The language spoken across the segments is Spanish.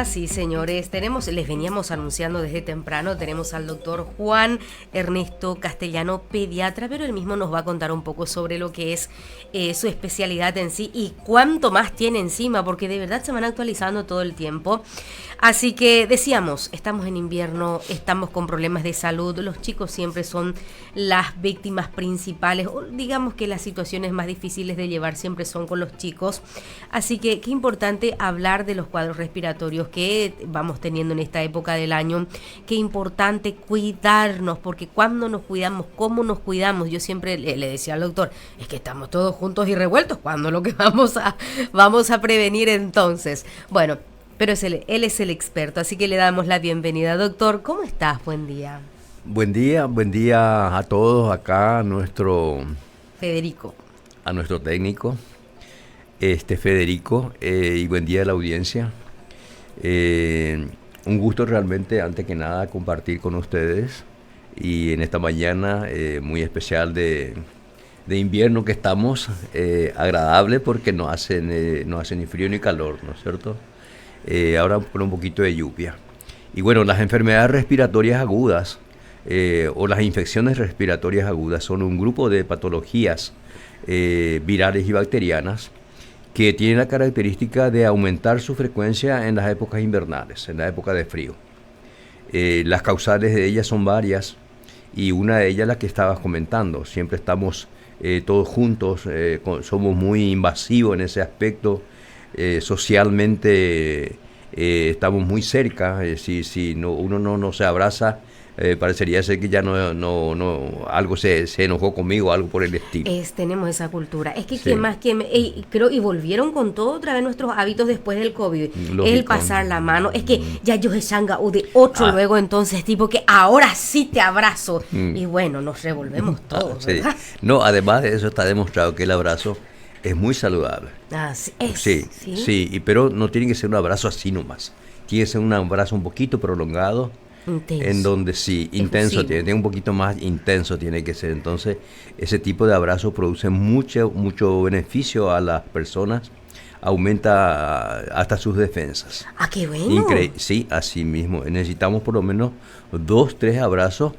Sí, señores, les veníamos anunciando desde temprano, tenemos al doctor Juan Ernesto Castellano, pediatra, pero él mismo nos va a contar un poco sobre lo que es su especialidad en sí y cuánto más tiene encima, porque de verdad se van actualizando todo el tiempo. Así que decíamos, estamos en invierno, estamos con problemas de salud, los chicos siempre son las víctimas principales, o digamos que las situaciones más difíciles de llevar siempre son con los chicos. Así que qué importante hablar de los cuadros respiratorios que vamos teniendo en esta época del año, qué importante cuidarnos, porque cuando nos cuidamos, cómo nos cuidamos, yo siempre le decía al doctor, es que estamos todos juntos y revueltos, cuando lo que vamos a prevenir entonces. Bueno, pero él es el experto, así que le damos la bienvenida. Doctor, ¿cómo estás? Buen día. Buen día a todos acá, a nuestro técnico, Federico, y buen día a la audiencia. Un gusto realmente, antes que nada, compartir con ustedes y en esta mañana muy especial de invierno que estamos, agradable porque no hace ni frío ni calor, ¿no es cierto? Ahora con un poquito de lluvia. Y bueno, las enfermedades respiratorias agudas o las infecciones respiratorias agudas son un grupo de patologías virales y bacterianas que tienen la característica de aumentar su frecuencia en las épocas invernales, en la época de frío. Las causales de ellas son varias y una de ellas la que estabas comentando. Siempre estamos todos juntos, somos muy invasivos en ese aspecto, socialmente estamos muy cerca. Si uno no se abraza, parecería ser que ya no algo se enojó conmigo, algo por el estilo. Tenemos esa cultura. Es que Sí. quien más, creo, y volvieron con todo otra vez nuestros hábitos después del COVID. Lógico. El pasar la mano. Es que ya yo se changa de 8 luego, entonces, tipo que ahora sí te abrazo. Y bueno, nos revolvemos todos, Sí. ¿verdad? No, además de eso está demostrado que el abrazo es muy saludable. Sí, pero no tiene que ser un abrazo así nomás. Tiene que ser un abrazo un poquito prolongado. Intenso. En donde sí, intenso, Efusivo. tiene un poquito más intenso tiene que ser. Entonces, ese tipo de abrazo produce mucho beneficio a las personas, aumenta hasta sus defensas. Ah, qué bueno. Sí, así mismo. Necesitamos por lo menos 2-3 abrazos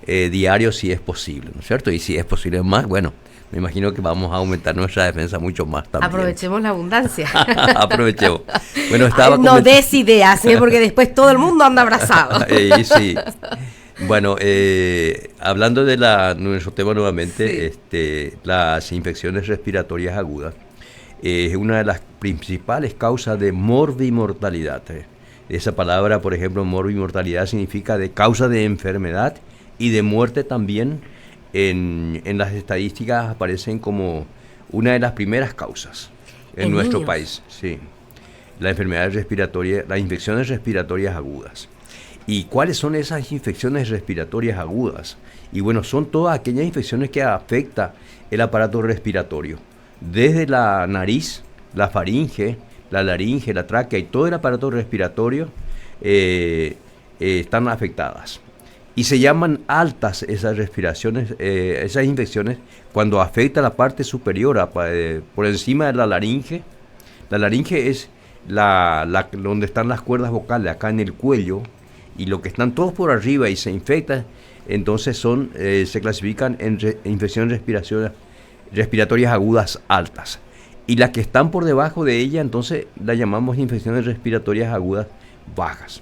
diarios si es posible, ¿no es cierto? Y si es posible más, bueno, me imagino que vamos a aumentar nuestra defensa mucho más también. Aprovechemos la abundancia. Aprovechemos. Bueno, No des ideas, porque después todo el mundo anda abrazado. Sí. Bueno, hablando de nuestro tema nuevamente, sí. Las infecciones respiratorias agudas es una de las principales causas de morbimortalidad. Esa palabra, por ejemplo, morbimortalidad significa de causa de enfermedad y de muerte también. En las estadísticas aparecen como una de las primeras causas en nuestro país. Sí. Las enfermedades respiratorias, las infecciones respiratorias agudas. ¿Y cuáles son esas infecciones respiratorias agudas? Y bueno, son todas aquellas infecciones que afectan el aparato respiratorio, desde la nariz, la faringe, la laringe, la tráquea y todo el aparato respiratorio están afectadas. Y se llaman altas esas respiraciones, esas infecciones, cuando afecta la parte superior, por encima de la laringe. La laringe es donde están las cuerdas vocales, acá en el cuello, y lo que están todos por arriba y se infectan, entonces se clasifican en infecciones respiratorias agudas altas. Y las que están por debajo de ella, entonces las llamamos infecciones respiratorias agudas bajas.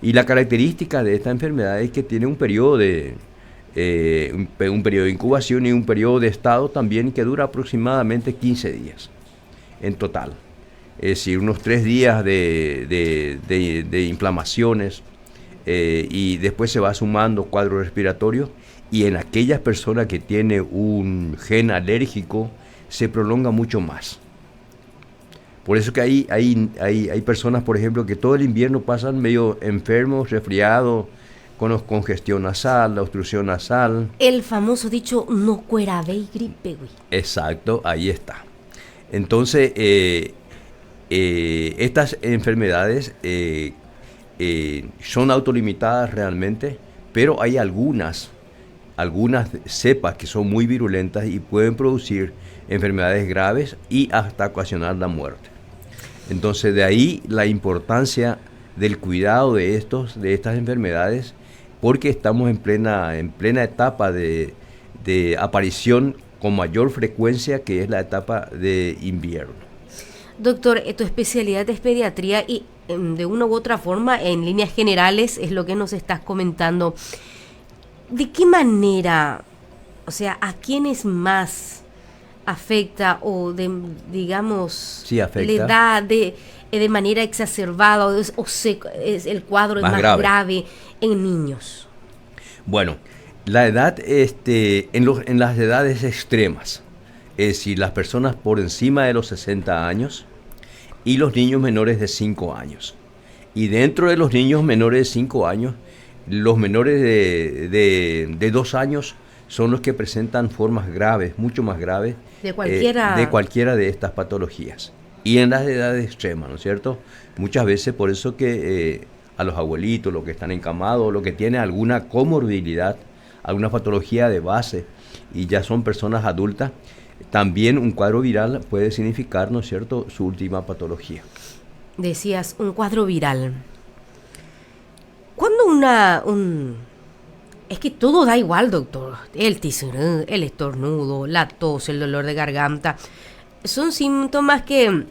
Y la característica de esta enfermedad es que tiene un periodo de incubación y un periodo de estado también que dura aproximadamente 15 días en total. Es decir, unos 3 días de inflamaciones y después se va sumando cuadro respiratorio, y en aquellas personas que tienen un gen alérgico se prolonga mucho más. Por eso que hay personas, por ejemplo, que todo el invierno pasan medio enfermos, resfriados, con congestión nasal, la obstrucción nasal. El famoso dicho, no cuerave y gripe, güey. Exacto, ahí está. Entonces, estas enfermedades son autolimitadas realmente, pero hay algunas cepas que son muy virulentas y pueden producir enfermedades graves y hasta ocasionar la muerte. Entonces, de ahí la importancia del cuidado de estas enfermedades, porque estamos en plena etapa de aparición con mayor frecuencia, que es la etapa de invierno. Doctor, tu especialidad es pediatría y de una u otra forma, en líneas generales, es lo que nos estás comentando. ¿De qué manera, o sea, a quiénes más afecta o, digamos, sí, afecta, le da de manera exacerbada o el cuadro más es más grave en niños? Bueno, la edad, en las edades extremas, es decir, las personas por encima de los 60 años y los niños menores de 5 años. Y dentro de los niños menores de 5 años, los menores de 2 años son los que presentan formas graves, mucho más graves, de cualquiera de estas patologías. Y en las edades extremas, ¿no es cierto? Muchas veces por eso que a los abuelitos, los que están encamados, los que tienen alguna comorbilidad, alguna patología de base y ya son personas adultas, también un cuadro viral puede significar, ¿no es cierto?, su última patología. Decías, un cuadro viral. Cuando es que todo da igual, doctor. El tisurú, el estornudo, la tos, el dolor de garganta. Son síntomas que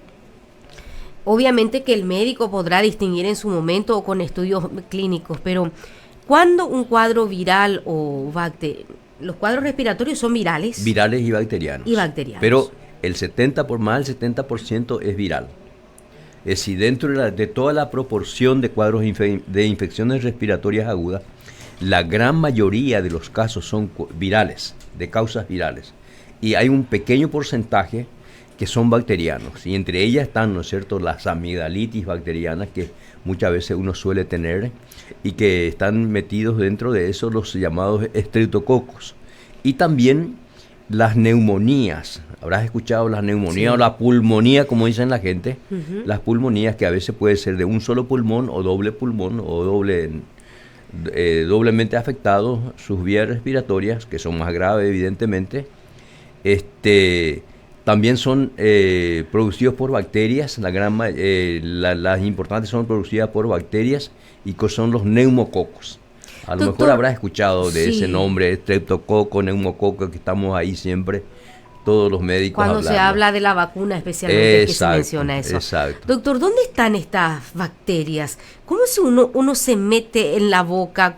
obviamente que el médico podrá distinguir en su momento o con estudios clínicos, pero cuando un cuadro viral o los cuadros respiratorios son virales. Virales y bacterianos. Pero el 70% es viral. Es decir, dentro de toda la proporción de cuadros de infecciones respiratorias agudas, la gran mayoría de los casos son virales, de causas virales. Y hay un pequeño porcentaje que son bacterianos. Y entre ellas están, ¿no es cierto?, las amigdalitis bacterianas que muchas veces uno suele tener y que están metidos dentro de eso los llamados estreptococos. Y también las neumonías. Habrás escuchado las neumonías, sí, o la pulmonía, como dicen la gente. Uh-huh. Las pulmonías que a veces puede ser de un solo pulmón o doblemente afectados sus vías respiratorias, que son más graves evidentemente. También son producidos por bacterias, las importantes son producidas por bacterias y que son los neumococos. A lo mejor habrás escuchado de ese nombre, estreptococo, neumococo, que estamos ahí siempre, todos los médicos cuando hablando. Se habla de la vacuna especialmente, que se menciona eso. Exacto. Doctor, ¿dónde están estas bacterias? ¿Cómo si uno se mete en la boca?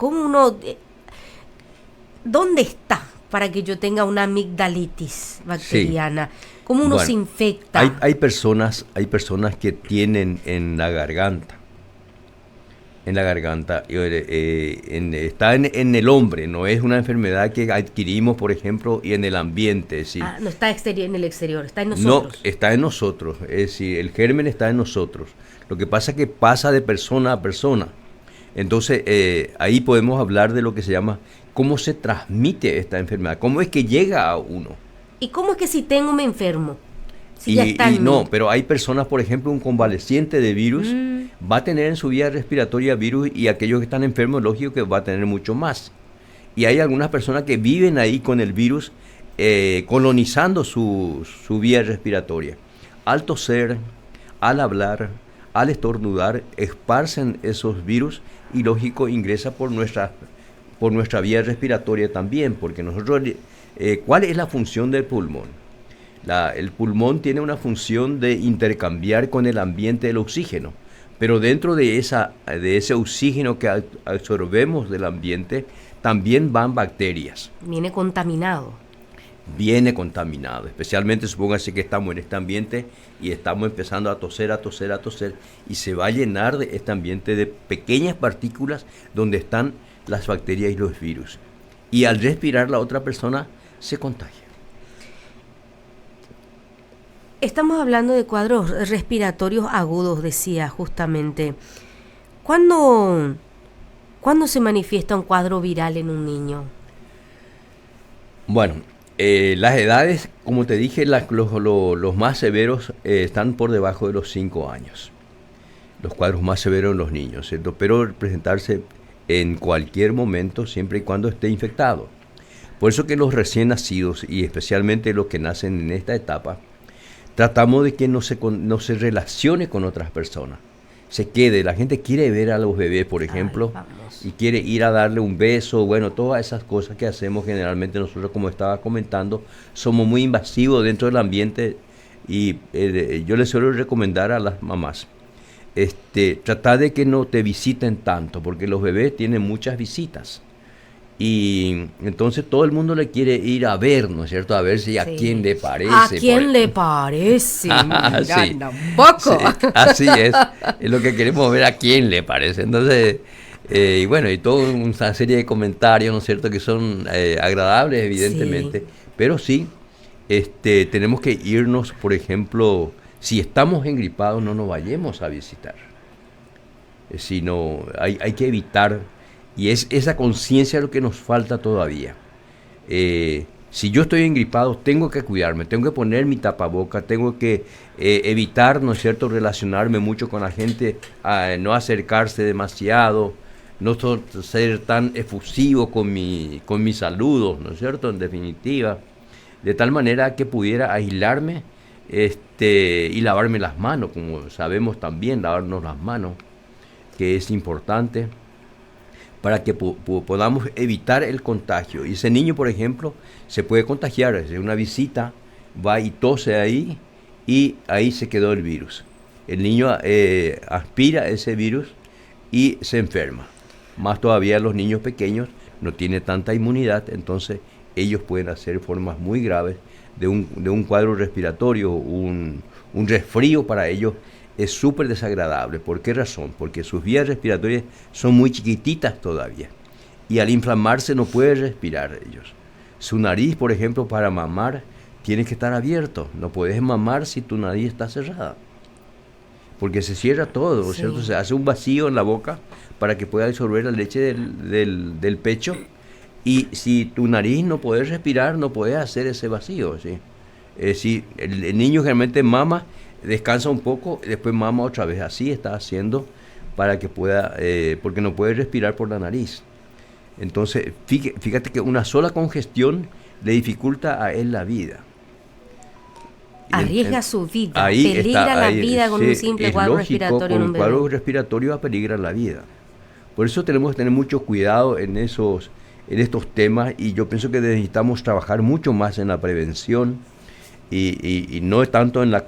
¿Dónde está para que yo tenga una amigdalitis bacteriana? Sí. ¿Cómo uno se infecta? Hay personas que tienen en la garganta, está en el hombre, no es una enfermedad que adquirimos, por ejemplo, y en el ambiente. ¿Sí? No está en el exterior, está en nosotros. No, está en nosotros, es decir, el germen está en nosotros. Lo que pasa es que pasa de persona a persona. Entonces, ahí podemos hablar de lo que se llama cómo se transmite esta enfermedad, cómo es que llega a uno. ¿Y cómo es que si tengo me enfermo? Pero hay personas, por ejemplo, un convaleciente de virus va a tener en su vía respiratoria virus, y aquellos que están enfermos, lógico que va a tener mucho más. Y hay algunas personas que viven ahí con el virus colonizando su vía respiratoria. Al toser, al hablar, al estornudar, esparcen esos virus y lógico ingresa por nuestra vía respiratoria también, porque nosotros, ¿cuál es la función del pulmón? El pulmón tiene una función de intercambiar con el ambiente el oxígeno, pero dentro de ese oxígeno que absorbemos del ambiente también van bacterias. Viene contaminado, especialmente supóngase que estamos en este ambiente y estamos empezando a toser, y se va a llenar de este ambiente de pequeñas partículas donde están las bacterias y los virus. Y al respirar la otra persona se contagia. Estamos hablando de cuadros respiratorios agudos, decía justamente. ¿Cuándo se manifiesta un cuadro viral en un niño? Bueno, las edades, como te dije, los más severos están por debajo de los 5 años. Los cuadros más severos en los niños, ¿cierto? Pero presentarse en cualquier momento, siempre y cuando esté infectado. Por eso que los recién nacidos, y especialmente los que nacen en esta etapa, tratamos de que no se relacione con otras personas, se quede. La gente quiere ver a los bebés, por ejemplo, y quiere ir a darle un beso. Bueno, todas esas cosas que hacemos generalmente nosotros, como estaba comentando, somos muy invasivos dentro del ambiente y yo les suelo recomendar a las mamás, tratar de que no te visiten tanto, porque los bebés tienen muchas visitas. Y entonces todo el mundo le quiere ir a ver, ¿no es cierto? A ver si a quién le parece. ¿A quién le parece? Mira, sí, tampoco. Sí, así es lo que queremos ver, a quién le parece. Entonces, y bueno, y toda una serie de comentarios, ¿no es cierto?, que son agradables, evidentemente, sí. Pero sí, tenemos que irnos, por ejemplo, si estamos engripados, no nos vayamos a visitar. Sino hay que evitar. Y es esa conciencia lo que nos falta todavía. Si yo estoy engripado, tengo que cuidarme, tengo que poner mi tapaboca, tengo que evitar, ¿no es cierto?, relacionarme mucho con la gente, no acercarse demasiado, no ser tan efusivo con mis saludos, ¿no es cierto?, en definitiva, de tal manera que pudiera aislarme y lavarme las manos, como sabemos también, lavarnos las manos, que es importante, para que podamos evitar el contagio. Y ese niño, por ejemplo, se puede contagiar. Es una visita, va y tose ahí, y ahí se quedó el virus. El niño aspira ese virus y se enferma. Más todavía los niños pequeños no tienen tanta inmunidad, entonces ellos pueden hacer formas muy graves de un cuadro respiratorio, un resfrío para ellos. Es súper desagradable. ¿Por qué razón? Porque sus vías respiratorias son muy chiquititas todavía. Y al inflamarse no puede respirar ellos. Su nariz, por ejemplo, para mamar, tiene que estar abierto. No puedes mamar si tu nariz está cerrada. Porque se cierra todo, ¿no es cierto? Se hace un vacío en la boca para que pueda absorber la leche del pecho. Y si tu nariz no puedes respirar, no puedes hacer ese vacío, ¿sí? Si el niño generalmente mama, descansa un poco, después mama otra vez. Así está haciendo para que pueda, porque no puede respirar por la nariz. Entonces, fíjate que una sola congestión le dificulta a él la vida. Arriesga su vida, peligra la vida con un simple cuadro respiratorio en un bebé. Con un cuadro respiratorio peligra la vida. Por eso tenemos que tener mucho cuidado en estos temas, y yo pienso que necesitamos trabajar mucho más en la prevención. Y no tanto en la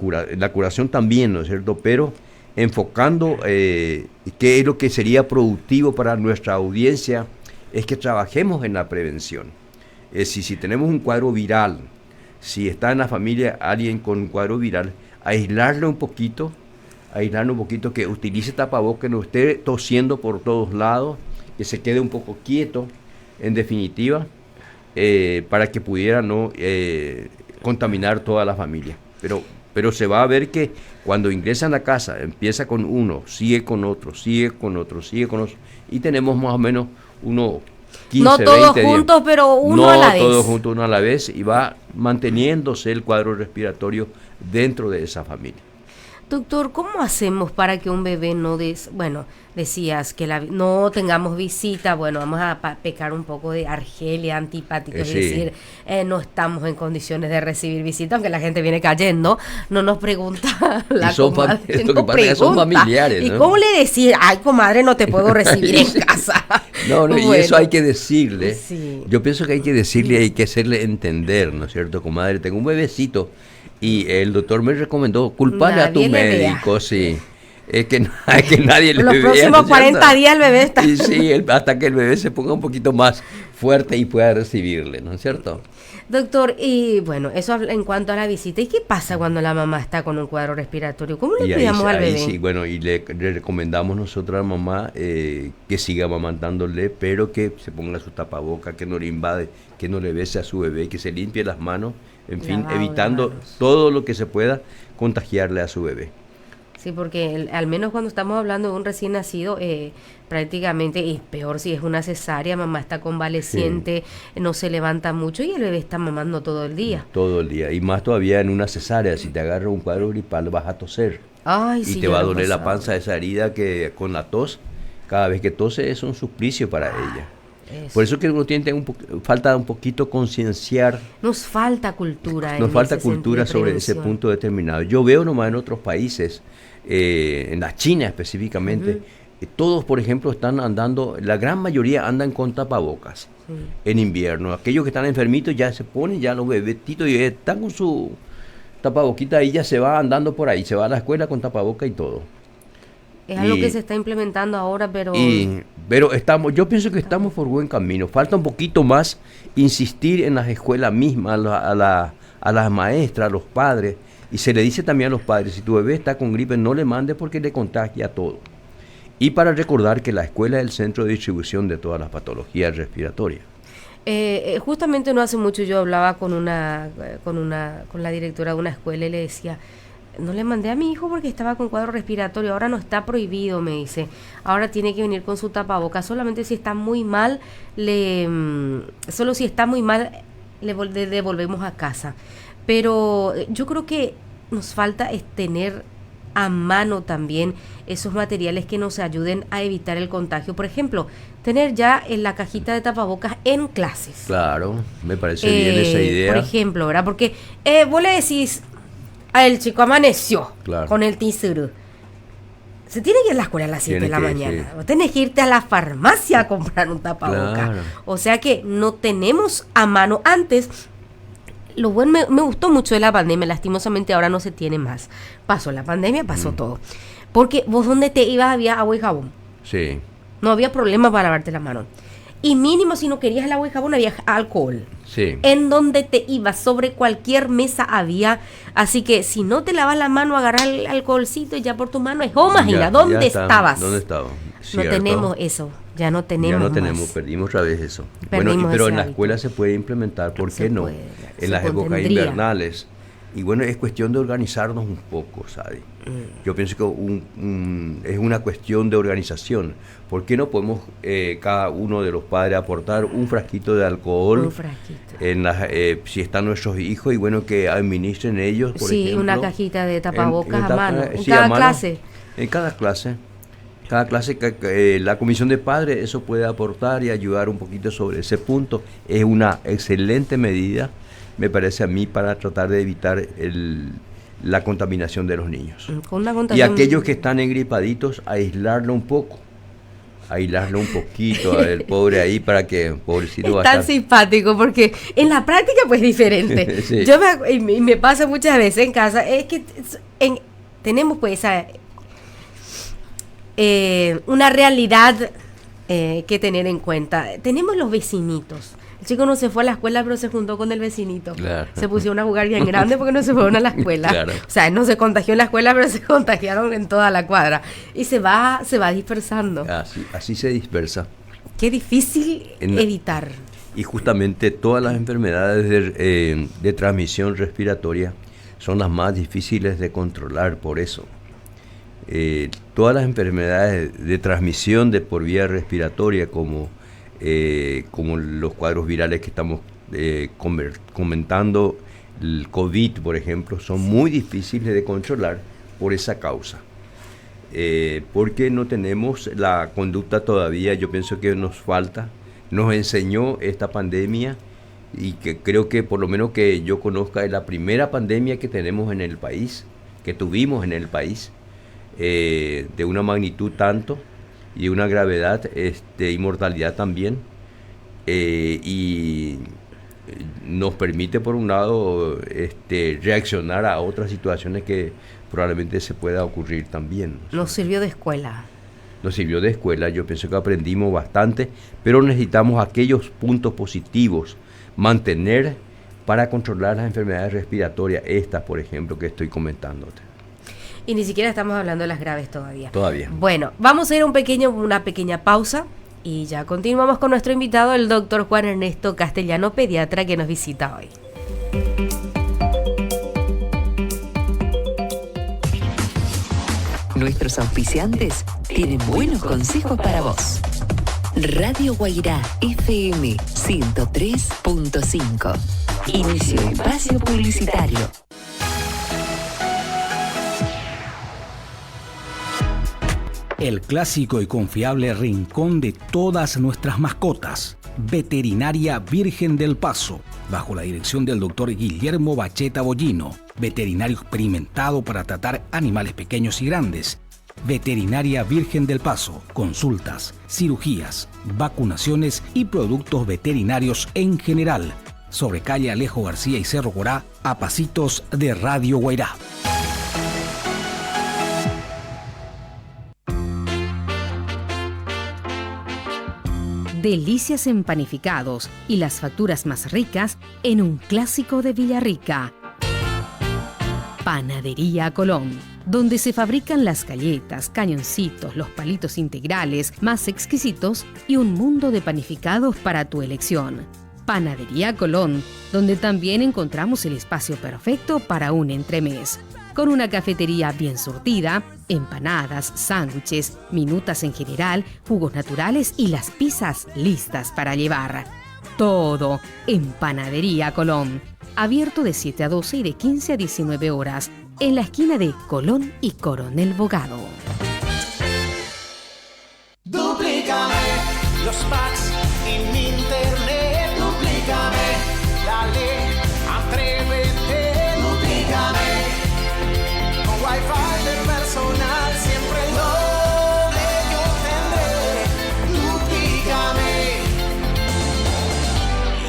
curación también, ¿no es cierto? Pero enfocando qué es lo que sería productivo para nuestra audiencia, es que trabajemos en la prevención. Si tenemos un cuadro viral, si está en la familia alguien con un cuadro viral, aislarlo un poquito, que utilice tapabocas, que no esté tosiendo por todos lados, que se quede un poco quieto, en definitiva, para que pudiera no contaminar toda la familia. Pero se va a ver que cuando ingresan a casa, empieza con uno, sigue con otro, sigue con otro, y tenemos más o menos unos 15, no todos 20 juntos, días. Pero uno a la vez. No todos juntos, uno a la vez, y va manteniéndose el cuadro respiratorio dentro de esa familia. Doctor, ¿cómo hacemos para que un bebé no decías que no tengamos visita? Bueno, vamos a pecar un poco de Argelia, antipático, es decir, no estamos en condiciones de recibir visita, aunque la gente viene cayendo, no nos pregunta la comadre, lo que pasa es que son familiares, ¿no? ¿Y cómo le decir, ay, comadre, no te puedo recibir en casa? No, bueno, y eso hay que decirle. Sí. Yo pienso que hay que decirle, hay que hacerle entender, ¿no es cierto, comadre? Tengo un bebecito. Y el doctor me recomendó culparle a tu médico, sí. Es que nadie le vea. Los próximos 40 días el bebé está. Y sí, hasta que el bebé se ponga un poquito más fuerte y pueda recibirle, ¿no es cierto? Doctor, y bueno, eso en cuanto a la visita. ¿Y qué pasa cuando la mamá está con un cuadro respiratorio? ¿Cómo le cuidamos al bebé? Sí, bueno, y le recomendamos nosotros a la mamá que siga amamantándole, pero que se ponga su tapaboca, que no le invade, que no le bese a su bebé, que se limpie las manos, en fin, evitando todo lo que se pueda contagiarle a su bebé. Sí, porque al menos cuando estamos hablando de un recién nacido, prácticamente, y peor si es una cesárea, mamá está convaleciente, no se levanta mucho y el bebé está mamando todo el día. Todo el día, y más todavía en una cesárea, si te agarra un cuadro gripal vas a toser. Ay, y sí, te va a doler la panza, esa herida que con la tos, cada vez que tose es un suplicio para ella. Eso. Por eso que uno tiene falta un poquito concienciar. Nos falta cultura. Nos falta cultura sobre ese punto determinado. Yo veo nomás en otros países, en la China específicamente, todos, por ejemplo, están andando, la gran mayoría andan con tapabocas en invierno. Aquellos que están enfermitos ya se ponen, ya los bebetitos y están con su tapaboquita y ya se va andando por ahí, se va a la escuela con tapaboca y todo. Es algo que se está implementando ahora, pero... yo pienso que estamos por buen camino. Falta un poquito más insistir en las escuelas mismas, a las maestras, a los padres. Y se le dice también a los padres, si tu bebé está con gripe, no le mandes porque le contagia todo. Y para recordar que la escuela es el centro de distribución de todas las patologías respiratorias. Justamente no hace mucho yo hablaba con la directora de una escuela y le decía, no le mandé a mi hijo porque estaba con cuadro respiratorio, ahora no está prohibido, me dice, ahora tiene que venir con su tapabocas, solamente si está muy mal, le devolvemos a casa. Pero yo creo que nos falta es tener a mano también esos materiales que nos ayuden a evitar el contagio. Por ejemplo, tener ya en la cajita de tapabocas en clases. Claro, me parece bien esa idea. Por ejemplo, ¿verdad? Porque vos le decís, el chico amaneció con el tisuru. Se tiene que ir a la escuela a las 7 de la mañana. Sí. Vos tenés que irte a la farmacia a comprar un tapabocas. Claro. O sea que no tenemos a mano. Antes, lo bueno me gustó mucho de la pandemia, lastimosamente ahora no se tiene más. Pasó la pandemia, pasó todo. Porque vos donde te ibas había agua y jabón. Sí. No había problema para lavarte la mano. Y mínimo si no querías el agua y jabón había alcohol. Sí. En donde te ibas, sobre cualquier mesa había. Así que si no te lavas la mano, agarrar el alcoholcito y ya por tu mano es imagina, ¿dónde estabas? ¿Dónde estaba? No tenemos eso. Ya no tenemos más. Perdimos otra vez eso. Pero en la escuela se puede implementar, ¿por qué no? En las épocas invernales. Y bueno, es cuestión de organizarnos un poco, ¿sabes? Yo pienso que es una cuestión de organización. ¿Por qué no podemos cada uno de los padres aportar un frasquito de alcohol? Un frasquito. Si están nuestros hijos y bueno, que administren ellos, por ejemplo. Sí, una cajita de tapabocas a mano. En cada clase. En cada clase. Cada clase, la comisión de padres, eso puede aportar y ayudar un poquito sobre ese punto. Es una excelente medida, me parece a mí, para tratar de evitar la contaminación de los niños. Y aquellos que están engripaditos, aislarlo un poco. Aislarlo un poquito al pobre ahí para que, pobrecito, es tan simpático porque en la práctica pues diferente. Sí. Me pasa muchas veces en casa, es que tenemos pues esa... una realidad que tener en cuenta. Tenemos los vecinitos. El chico no se fue a la escuela, pero se juntó con el vecinito. Claro. Se pusieron a jugar bien grande porque no se fueron a la escuela. Claro. O sea, no se contagió en la escuela, pero se contagiaron en toda la cuadra. Y se va dispersando. Así se dispersa. Qué difícil evitar. Y justamente todas las enfermedades de transmisión respiratoria son las más difíciles de controlar, por eso. Todas las enfermedades de transmisión de por vía respiratoria como los cuadros virales que estamos comentando, el COVID por ejemplo, son muy difíciles de controlar por esa causa, porque no tenemos la conducta todavía. Yo pienso que nos enseñó esta pandemia, y que creo que por lo menos que yo conozca es la primera pandemia que tenemos en el país, que tuvimos en el país, de una magnitud tanto y una gravedad y mortalidad también, y nos permite por un lado reaccionar a otras situaciones que probablemente se pueda ocurrir también. Nos sirvió de escuela. Yo pienso que aprendimos bastante, pero necesitamos aquellos puntos positivos mantener para controlar las enfermedades respiratorias, estas por ejemplo que estoy comentándote. Y ni siquiera estamos hablando de las graves todavía. Bueno, vamos a ir a una pequeña pausa y ya continuamos con nuestro invitado, el doctor Juan Ernesto Castellano, pediatra, que nos visita hoy. Nuestros auspiciantes tienen buenos consejos para vos. Radio Guairá FM 103.5. Inicio de espacio publicitario. el clásico y confiable rincón de todas nuestras mascotas. Veterinaria Virgen del Paso, bajo la dirección del doctor Guillermo Bacheta Bollino, veterinario experimentado para tratar animales pequeños y grandes. Veterinaria Virgen del Paso, consultas, cirugías, vacunaciones y productos veterinarios en general. Sobre calle Alejo García y Cerro Corá, a pasitos de Radio Guairá. Delicias en panificados y las facturas más ricas en un clásico de Villarrica. Panadería Colón, donde se fabrican las galletas, cañoncitos, los palitos integrales más exquisitos y un mundo de panificados para tu elección. Panadería Colón, donde también encontramos el espacio perfecto para un entremés. Con una cafetería bien surtida, empanadas, sándwiches, minutas en general, jugos naturales y las pizzas listas para llevar. Todo en Panadería Colón. Abierto de 7 a 12 y de 15 a 19 horas, en la esquina de Colón y Coronel Bogado. Duplícame los packs en internet. Duplícame, dale, atrévete. Duplícame, con Wi-Fi del personal siempre el doble yo tendré. Duplícame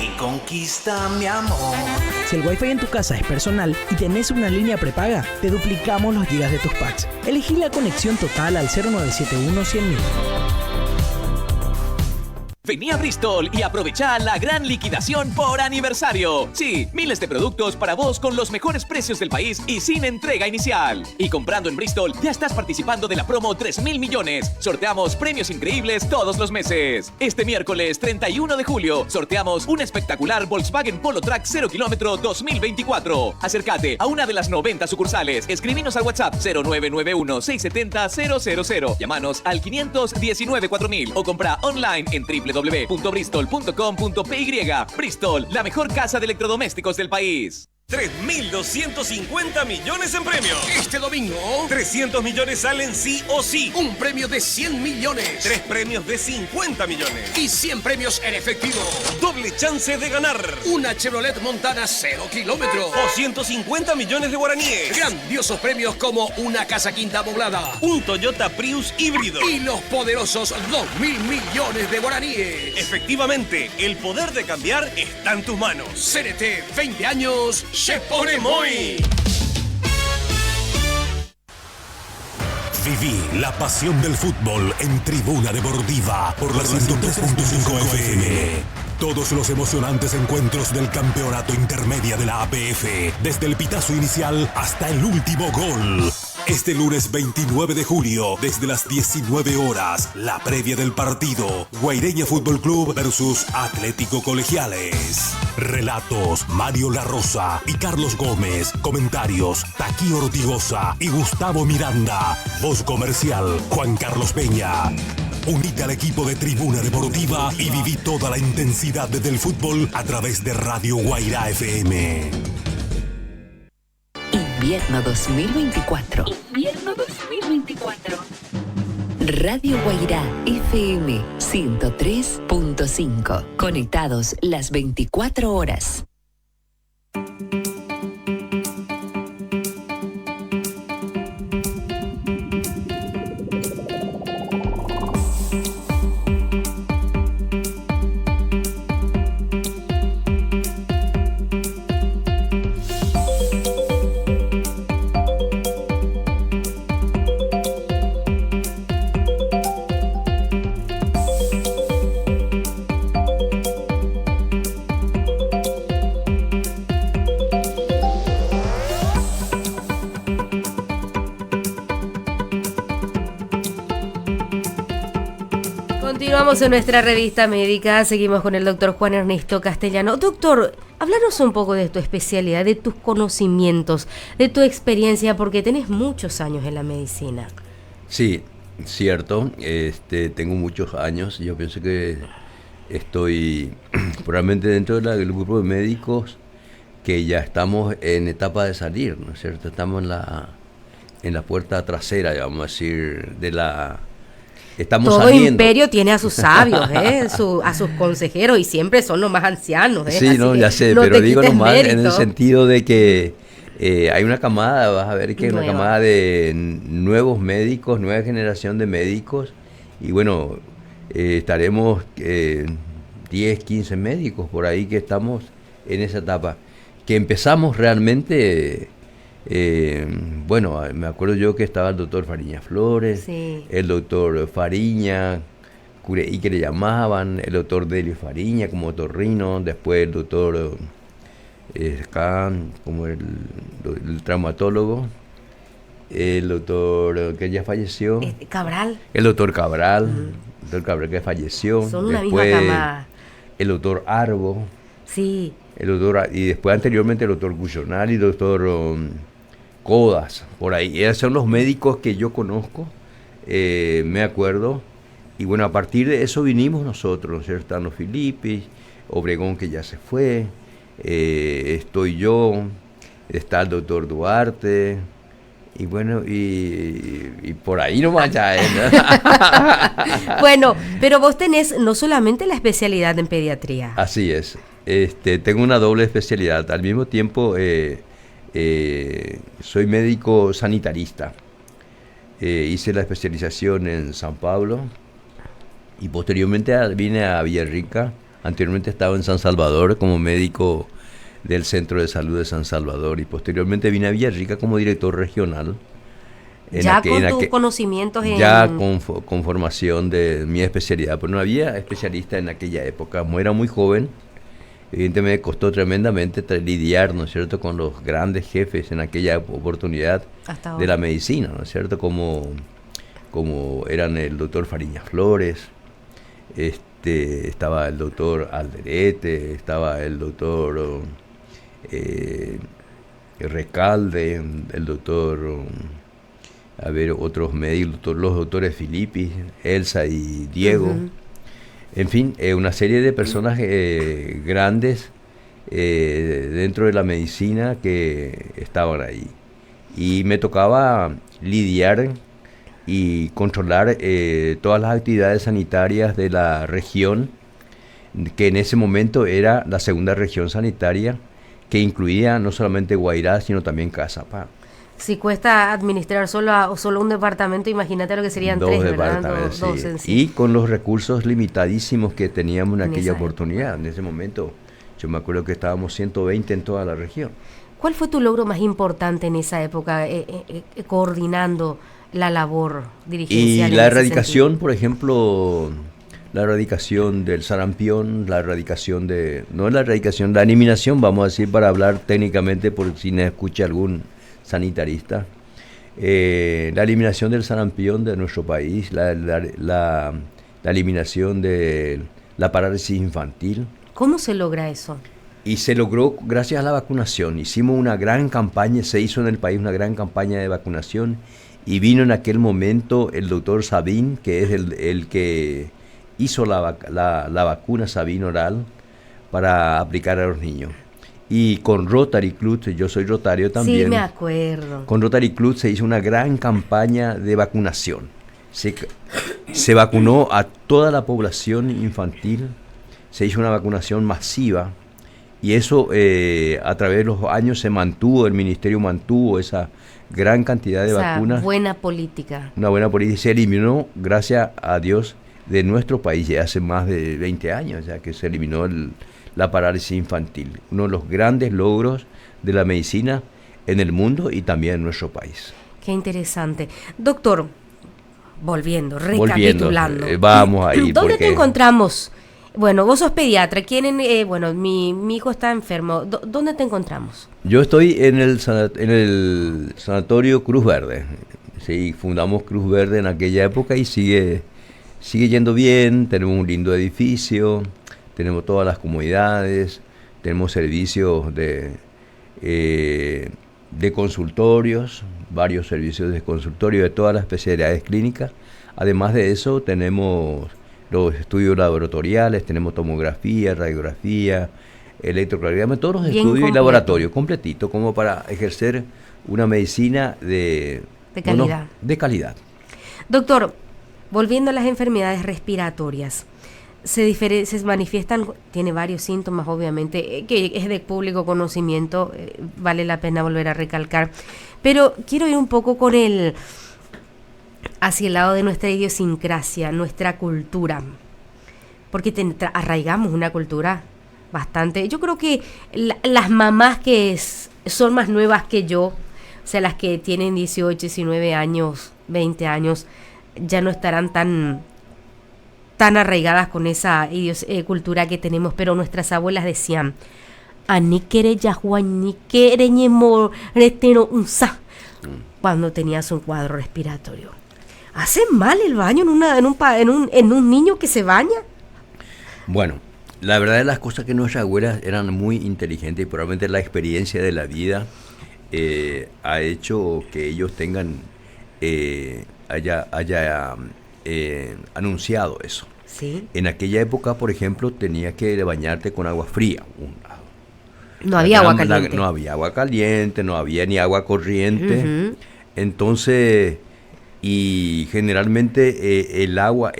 y conquista mi amor. Si el Wi-Fi en tu casa es personal y tenés una línea prepaga, te duplicamos los gigas de tus packs. Elegí la conexión total al 0971 100.000. Vení a Bristol y aprovecha la gran liquidación por aniversario. Sí, miles de productos para vos con los mejores precios del país y sin entrega inicial. Y comprando en Bristol ya estás participando de la promo 3.000 millones. Sorteamos premios increíbles todos los meses. Este miércoles 31 de julio sorteamos un espectacular Volkswagen Polo Track 0 km 2024. Acércate a una de las 90 sucursales. Escribinos al WhatsApp 0991 670 000. Llámanos al 519 4000 o compra online en www.bristol.com.py. Bristol, la mejor casa de electrodomésticos del país. 3.250 millones en premios. Este domingo, 300 millones salen sí o sí. Un premio de 100 millones. 3 premios de 50 millones. Y 100 premios en efectivo. Doble chance de ganar. Una Chevrolet Montana 0 kilómetros. O 150 millones de guaraníes. Grandiosos premios como una casa quinta amoblada. Un Toyota Prius híbrido. Y los poderosos 2.000 millones de guaraníes. Efectivamente, el poder de cambiar está en tus manos. CNT, 20 años. ¡Se pone muy! Viví la pasión del fútbol en Tribuna Deportiva por la 103.5 FM. Todos los emocionantes encuentros del campeonato intermedia de la APF, desde el pitazo inicial hasta el último gol. Este lunes 29 de julio, desde las 19 horas, la previa del partido Guaireña Fútbol Club versus Atlético Colegiales. Relatos, Mario La Rosa y Carlos Gómez. Comentarios, Taquí Ortigosa y Gustavo Miranda. Voz comercial, Juan Carlos Peña. Unite al equipo de Tribuna Deportiva y viví toda la intensidad del fútbol a través de Radio Guairá FM. Invierno 2024. Invierno 2024. Radio Guairá FM 103.5. Conectados las 24 horas. Continuamos en nuestra revista médica, seguimos con el doctor Juan Ernesto Castellano. Doctor, háblanos un poco de tu especialidad, de tus conocimientos, de tu experiencia, porque tenés muchos años en la medicina. Sí, cierto, tengo muchos años, yo pienso que estoy probablemente dentro del grupo de médicos que ya estamos en etapa de salir, ¿no es cierto? Estamos en la puerta trasera, vamos a decir, de la estamos todo saliendo. imperio tiene a sus sabios, a sus consejeros, y siempre son los más ancianos. Sí, Así no, que ya sé, no pero te digo quites nomás en el mérito. sentido de que hay una camada, vas a ver que hay una Nueva. camada de nuevos médicos, nueva generación de médicos, y bueno, estaremos 10, 15 médicos por ahí que estamos en esa etapa, que empezamos realmente, bueno, me acuerdo yo que estaba el doctor Fariña Flores, Sí. el doctor Fariña, y que le llamaban, el doctor Delio Fariña como otorrino, después el doctor acá, como el traumatólogo, el doctor que ya falleció, Cabral. el doctor Cabral, el doctor Cabral que falleció, Son una después misma camada. el doctor Arbo, Sí. el doctor, y después anteriormente el doctor Cuyonal y el doctor Codas, por ahí. Esos son los médicos que yo conozco, me acuerdo. Y bueno, a partir de eso vinimos nosotros, ¿no es cierto? Están los Filipis, Obregón que ya se fue, estoy yo, está el doctor Duarte, y bueno, y por ahí nomás ya es. Bueno, pero vos tenés no solamente la especialidad en pediatría. Así es. Tengo una doble especialidad. Al mismo tiempo, soy médico sanitarista. Hice la especialización en San Pablo y posteriormente vine a Villarrica. Anteriormente estaba en San Salvador como médico del Centro de Salud de San Salvador y posteriormente vine a Villarrica como director regional. Ya con tus conocimientos en... Ya con formación de mi especialidad, pero no había especialista en aquella época. Como era muy joven, evidentemente me costó tremendamente lidiar, ¿no es cierto?, con los grandes jefes en aquella oportunidad de la medicina, ¿no es cierto?, como eran el doctor Fariña Flores, estaba el doctor Alderete, estaba el doctor Recalde, el doctor... a ver, otros médicos, los doctores Filipis, Elsa y Diego, en fin, una serie de personas grandes dentro de la medicina que estaban ahí. Y me tocaba lidiar y controlar todas las actividades sanitarias de la región, que en ese momento era la segunda región sanitaria, que incluía no solamente Guairá, sino también Cazapá. Si cuesta administrar solo un departamento, imagínate lo que serían tres, ¿verdad? Dos en sí. Y con los recursos limitadísimos que teníamos en aquella oportunidad. En ese momento, yo me acuerdo que estábamos 120 en toda la región. ¿Cuál fue tu logro más importante en esa época, coordinando la labor dirigencial? Y la erradicación, por ejemplo, la erradicación del sarampión, la erradicación la eliminación, vamos a decir, para hablar técnicamente, por si no escucha algún sanitarista, la eliminación del sarampión de nuestro país, la eliminación de la parálisis infantil. ¿Cómo se logra eso? Y se logró gracias a la vacunación. Hicimos una gran campaña, se hizo en el país una gran campaña de vacunación y vino en aquel momento el doctor Sabin, que es el que hizo la vacuna Sabin oral para aplicar a los niños. Y con Rotary Club, yo soy rotario también. Sí, me acuerdo. Con Rotary Club se hizo una gran campaña de vacunación. Se vacunó a toda la población infantil, se hizo una vacunación masiva y eso a través de los años se mantuvo, el ministerio mantuvo esa gran cantidad de vacunas. Buena política. Una buena política. Se eliminó, gracias a Dios, de nuestro país ya hace más de 20 años, ya que se eliminó la parálisis infantil, uno de los grandes logros de la medicina en el mundo y también en nuestro país. Qué interesante. Doctor, recapitulando. Vamos a ir. ¿Dónde te encontramos? Bueno, vos sos pediatra. Mi hijo está enfermo. ¿Dónde te encontramos? Yo estoy en el sanatorio Cruz Verde. Sí, fundamos Cruz Verde en aquella época y sigue yendo bien. Tenemos un lindo edificio. Tenemos todas las comodidades, tenemos servicios de consultorios, varios servicios de consultorio de todas las especialidades clínicas. Además de eso, tenemos los estudios laboratoriales, tenemos tomografía, radiografía, electrocardiograma, todos los estudios completo. Y laboratorio, completito, como para ejercer una medicina de calidad. De calidad. Doctor, volviendo a las enfermedades respiratorias, se manifiestan, tiene varios síntomas, obviamente, que es de público conocimiento, vale la pena volver a recalcar, pero quiero ir un poco hacia el lado de nuestra idiosincrasia, nuestra cultura, porque arraigamos una cultura bastante, yo creo que las mamás que son más nuevas que yo, o sea, las que tienen 18, 19 años, 20 años, ya no estarán tan arraigadas con esa cultura que tenemos, pero nuestras abuelas decían, cuando tenías un cuadro respiratorio. ¿Hace mal el baño en un niño que se baña? Bueno, la verdad de las cosas que nuestras abuelas eran muy inteligentes y probablemente la experiencia de la vida ha hecho que ellos tengan haya anunciado eso. ¿Sí? En aquella época, por ejemplo, tenías que bañarte con agua fría. No había agua caliente. No había agua caliente, no había ni agua corriente. Uh-huh. Entonces, y generalmente el agua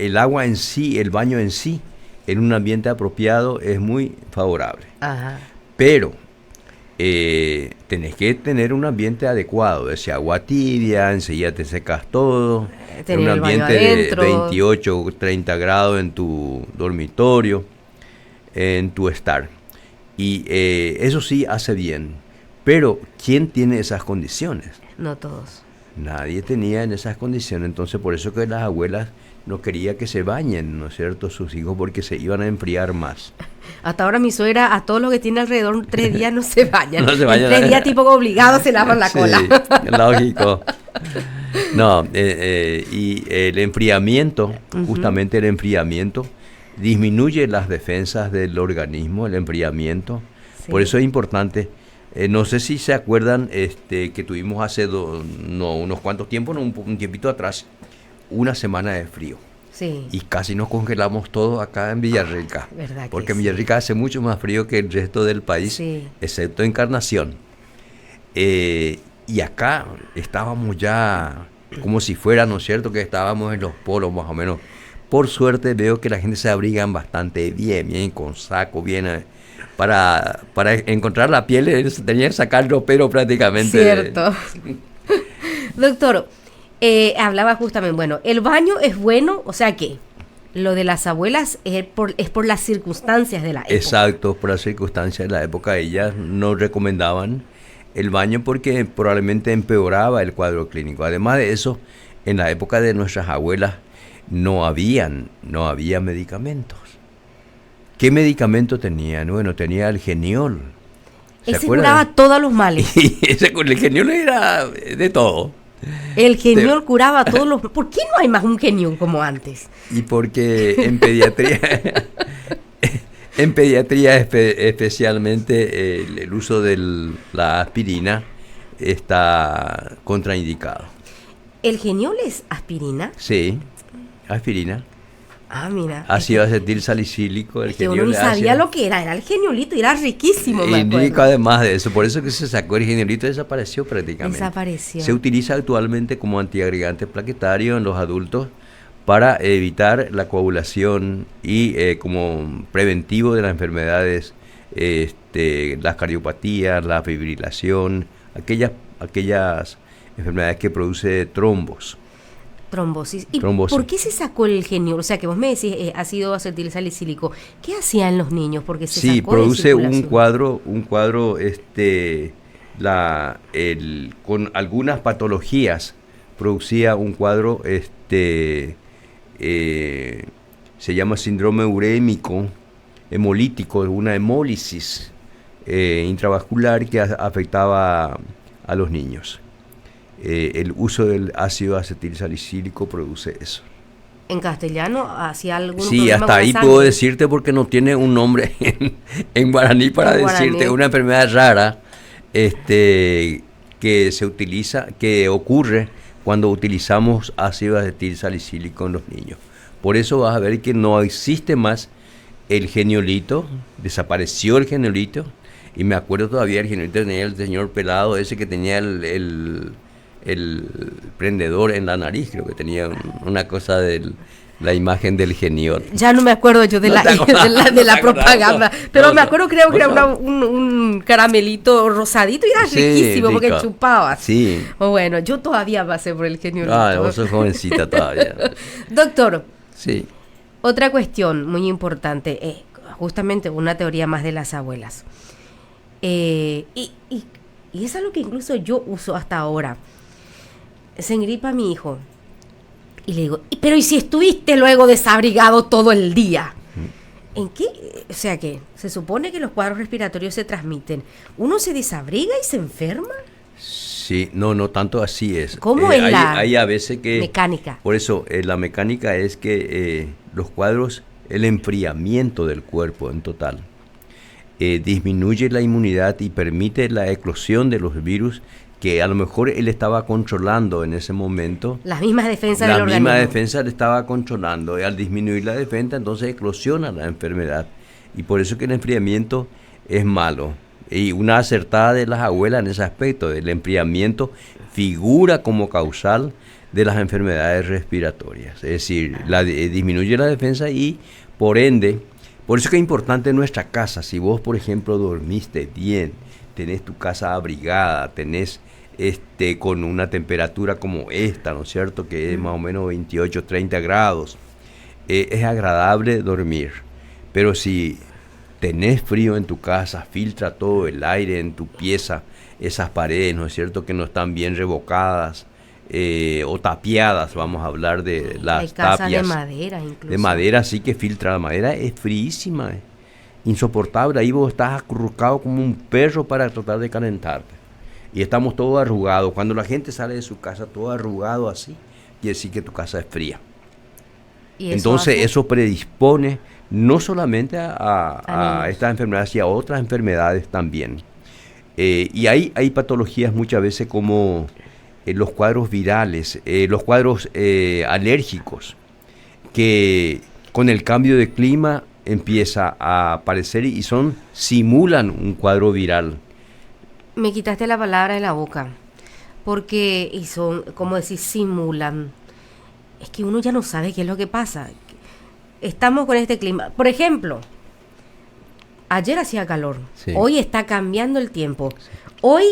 en sí, el baño en sí, en un ambiente apropiado es muy favorable. Ajá. Pero tenés que tener un ambiente adecuado, ese agua tibia, enseguida te secas todo, en un ambiente de 28 o 30 grados en tu dormitorio, en tu estar. Y eso sí hace bien, pero ¿quién tiene esas condiciones? No todos. Nadie tenía en esas condiciones, entonces por eso que las abuelas no querían que se bañen, ¿no es cierto?, sus hijos, porque se iban a enfriar más. Hasta ahora mi suegra, a todos los que tiene alrededor, 3 días no se bañan. No se bañan. 3 días tipo obligados se lavan la cola. Sí, lógico. No, y el enfriamiento, uh-huh, justamente el enfriamiento, disminuye las defensas del organismo, el enfriamiento. Sí. Por eso es importante. No sé si se acuerdan que tuvimos hace unos cuantos tiempos, un tiempito atrás, una semana de frío. Sí. Y casi nos congelamos todos acá en Villarrica. Porque en Villarrica hace mucho más frío que el resto del país, sí, excepto Encarnación. Y acá estábamos ya como si fuera, ¿no es cierto?, que estábamos en los polos más o menos. Por suerte veo que la gente se abrigan bastante bien con saco, bien. Para encontrar la piel tenía que sacar el ropero prácticamente. Cierto. Doctor, hablaba justamente, bueno, el baño es bueno, o sea que lo de las abuelas es por las circunstancias de la época. Exacto, por las circunstancias de la época. Ellas no recomendaban el baño porque probablemente empeoraba el cuadro clínico. Además de eso, en la época de nuestras abuelas no había medicamentos. ¿Qué medicamento tenían? Bueno, tenía el geniol. Ese curaba todos los males. El geniol era de todo. El geniol curaba todos los... ¿Por qué no hay más un geniol como antes? Y porque en pediatría especialmente el uso de la aspirina está contraindicado. ¿El geniol es aspirina? Sí, aspirina. Ah, mira. Ácido acetil salicílico. El que uno ni sabía lo que era el geniolito y era riquísimo. Indica además de eso, por eso que se sacó el geniolito, desapareció prácticamente. Desapareció. Se utiliza actualmente como antiagregante plaquetario en los adultos para evitar la coagulación y como preventivo de las enfermedades, las cardiopatías, la fibrilación, aquellas enfermedades que produce trombos. Trombosis. ¿Y por qué se sacó el geniol? O sea, que vos me decís ácido acetil salicílico. ¿Qué hacían los niños? Porque se sacó produce un cuadro con algunas patologías producía un cuadro se llama síndrome urémico hemolítico, una hemólisis intravascular que afectaba a los niños. El uso del ácido acetil salicílico produce eso. ¿En castellano hacía algún Sí, problema hasta ahí sangre? Puedo decirte porque no tiene un nombre en guaraní para decirte. Una enfermedad rara que se utiliza, que ocurre cuando utilizamos ácido acetil salicílico en los niños. Por eso vas a ver que no existe más el geniolito, desapareció el geniolito, y me acuerdo todavía el geniolito tenía el señor pelado ese que tenía el el prendedor en la nariz, creo que tenía una cosa la imagen del genio. Ya no me acuerdo yo de la propaganda, pero me acuerdo, creo que era un caramelito rosadito y era riquísimo porque chupaba. Sí. Bueno, yo todavía pasé por el genio. Vos sos jovencita todavía. Doctor. Sí. Otra cuestión muy importante, justamente una teoría más de las abuelas. Y es algo que incluso yo uso hasta ahora. Se engripa mi hijo. Y le digo, pero ¿y si estuviste luego desabrigado todo el día? ¿En qué? O sea que se supone que los cuadros respiratorios se transmiten. ¿Uno se desabriga y se enferma? Sí, no tanto así es. ¿Cómo es hay a veces que... mecánica? Por eso, la mecánica es que los cuadros, el enfriamiento del cuerpo en total, disminuye la inmunidad y permite la eclosión de los virus que a lo mejor él estaba controlando en ese momento. Las mismas defensas del organismo. La misma defensa le estaba controlando. Y al disminuir la defensa, entonces eclosiona la enfermedad. Y por eso que el enfriamiento es malo. Y una acertada de las abuelas en ese aspecto, del enfriamiento, figura como causal de las enfermedades respiratorias. Es decir, disminuye la defensa y, por ende, por eso que es importante en nuestra casa. Si vos, por ejemplo, dormiste bien, tenés tu casa abrigada, tenés con una temperatura como esta, ¿no es cierto?, que es más o menos 28, 30 grados, es agradable dormir. Pero si tenés frío en tu casa, filtra todo el aire en tu pieza, esas paredes, ¿no es cierto?, que no están bien revocadas o tapiadas, vamos a hablar de las tapias. Hay casas de madera incluso. De madera sí que filtra, la madera es fríísima, insoportable, ahí vos estás acurrucado como un perro para tratar de calentarte. Y estamos todos arrugados. Cuando la gente sale de su casa todo arrugado así, quiere decir que tu casa es fría. Entonces eso predispone no solamente a estas enfermedades, sino a otras enfermedades también. Y hay patologías muchas veces como los cuadros virales, los cuadros alérgicos, que con el cambio de clima empieza a aparecer y simulan un cuadro viral. Me quitaste la palabra de la boca, porque como decir, simulan. Es que uno ya no sabe qué es lo que pasa. Estamos con este clima. Por ejemplo, ayer hacía calor, hoy está cambiando el tiempo. Hoy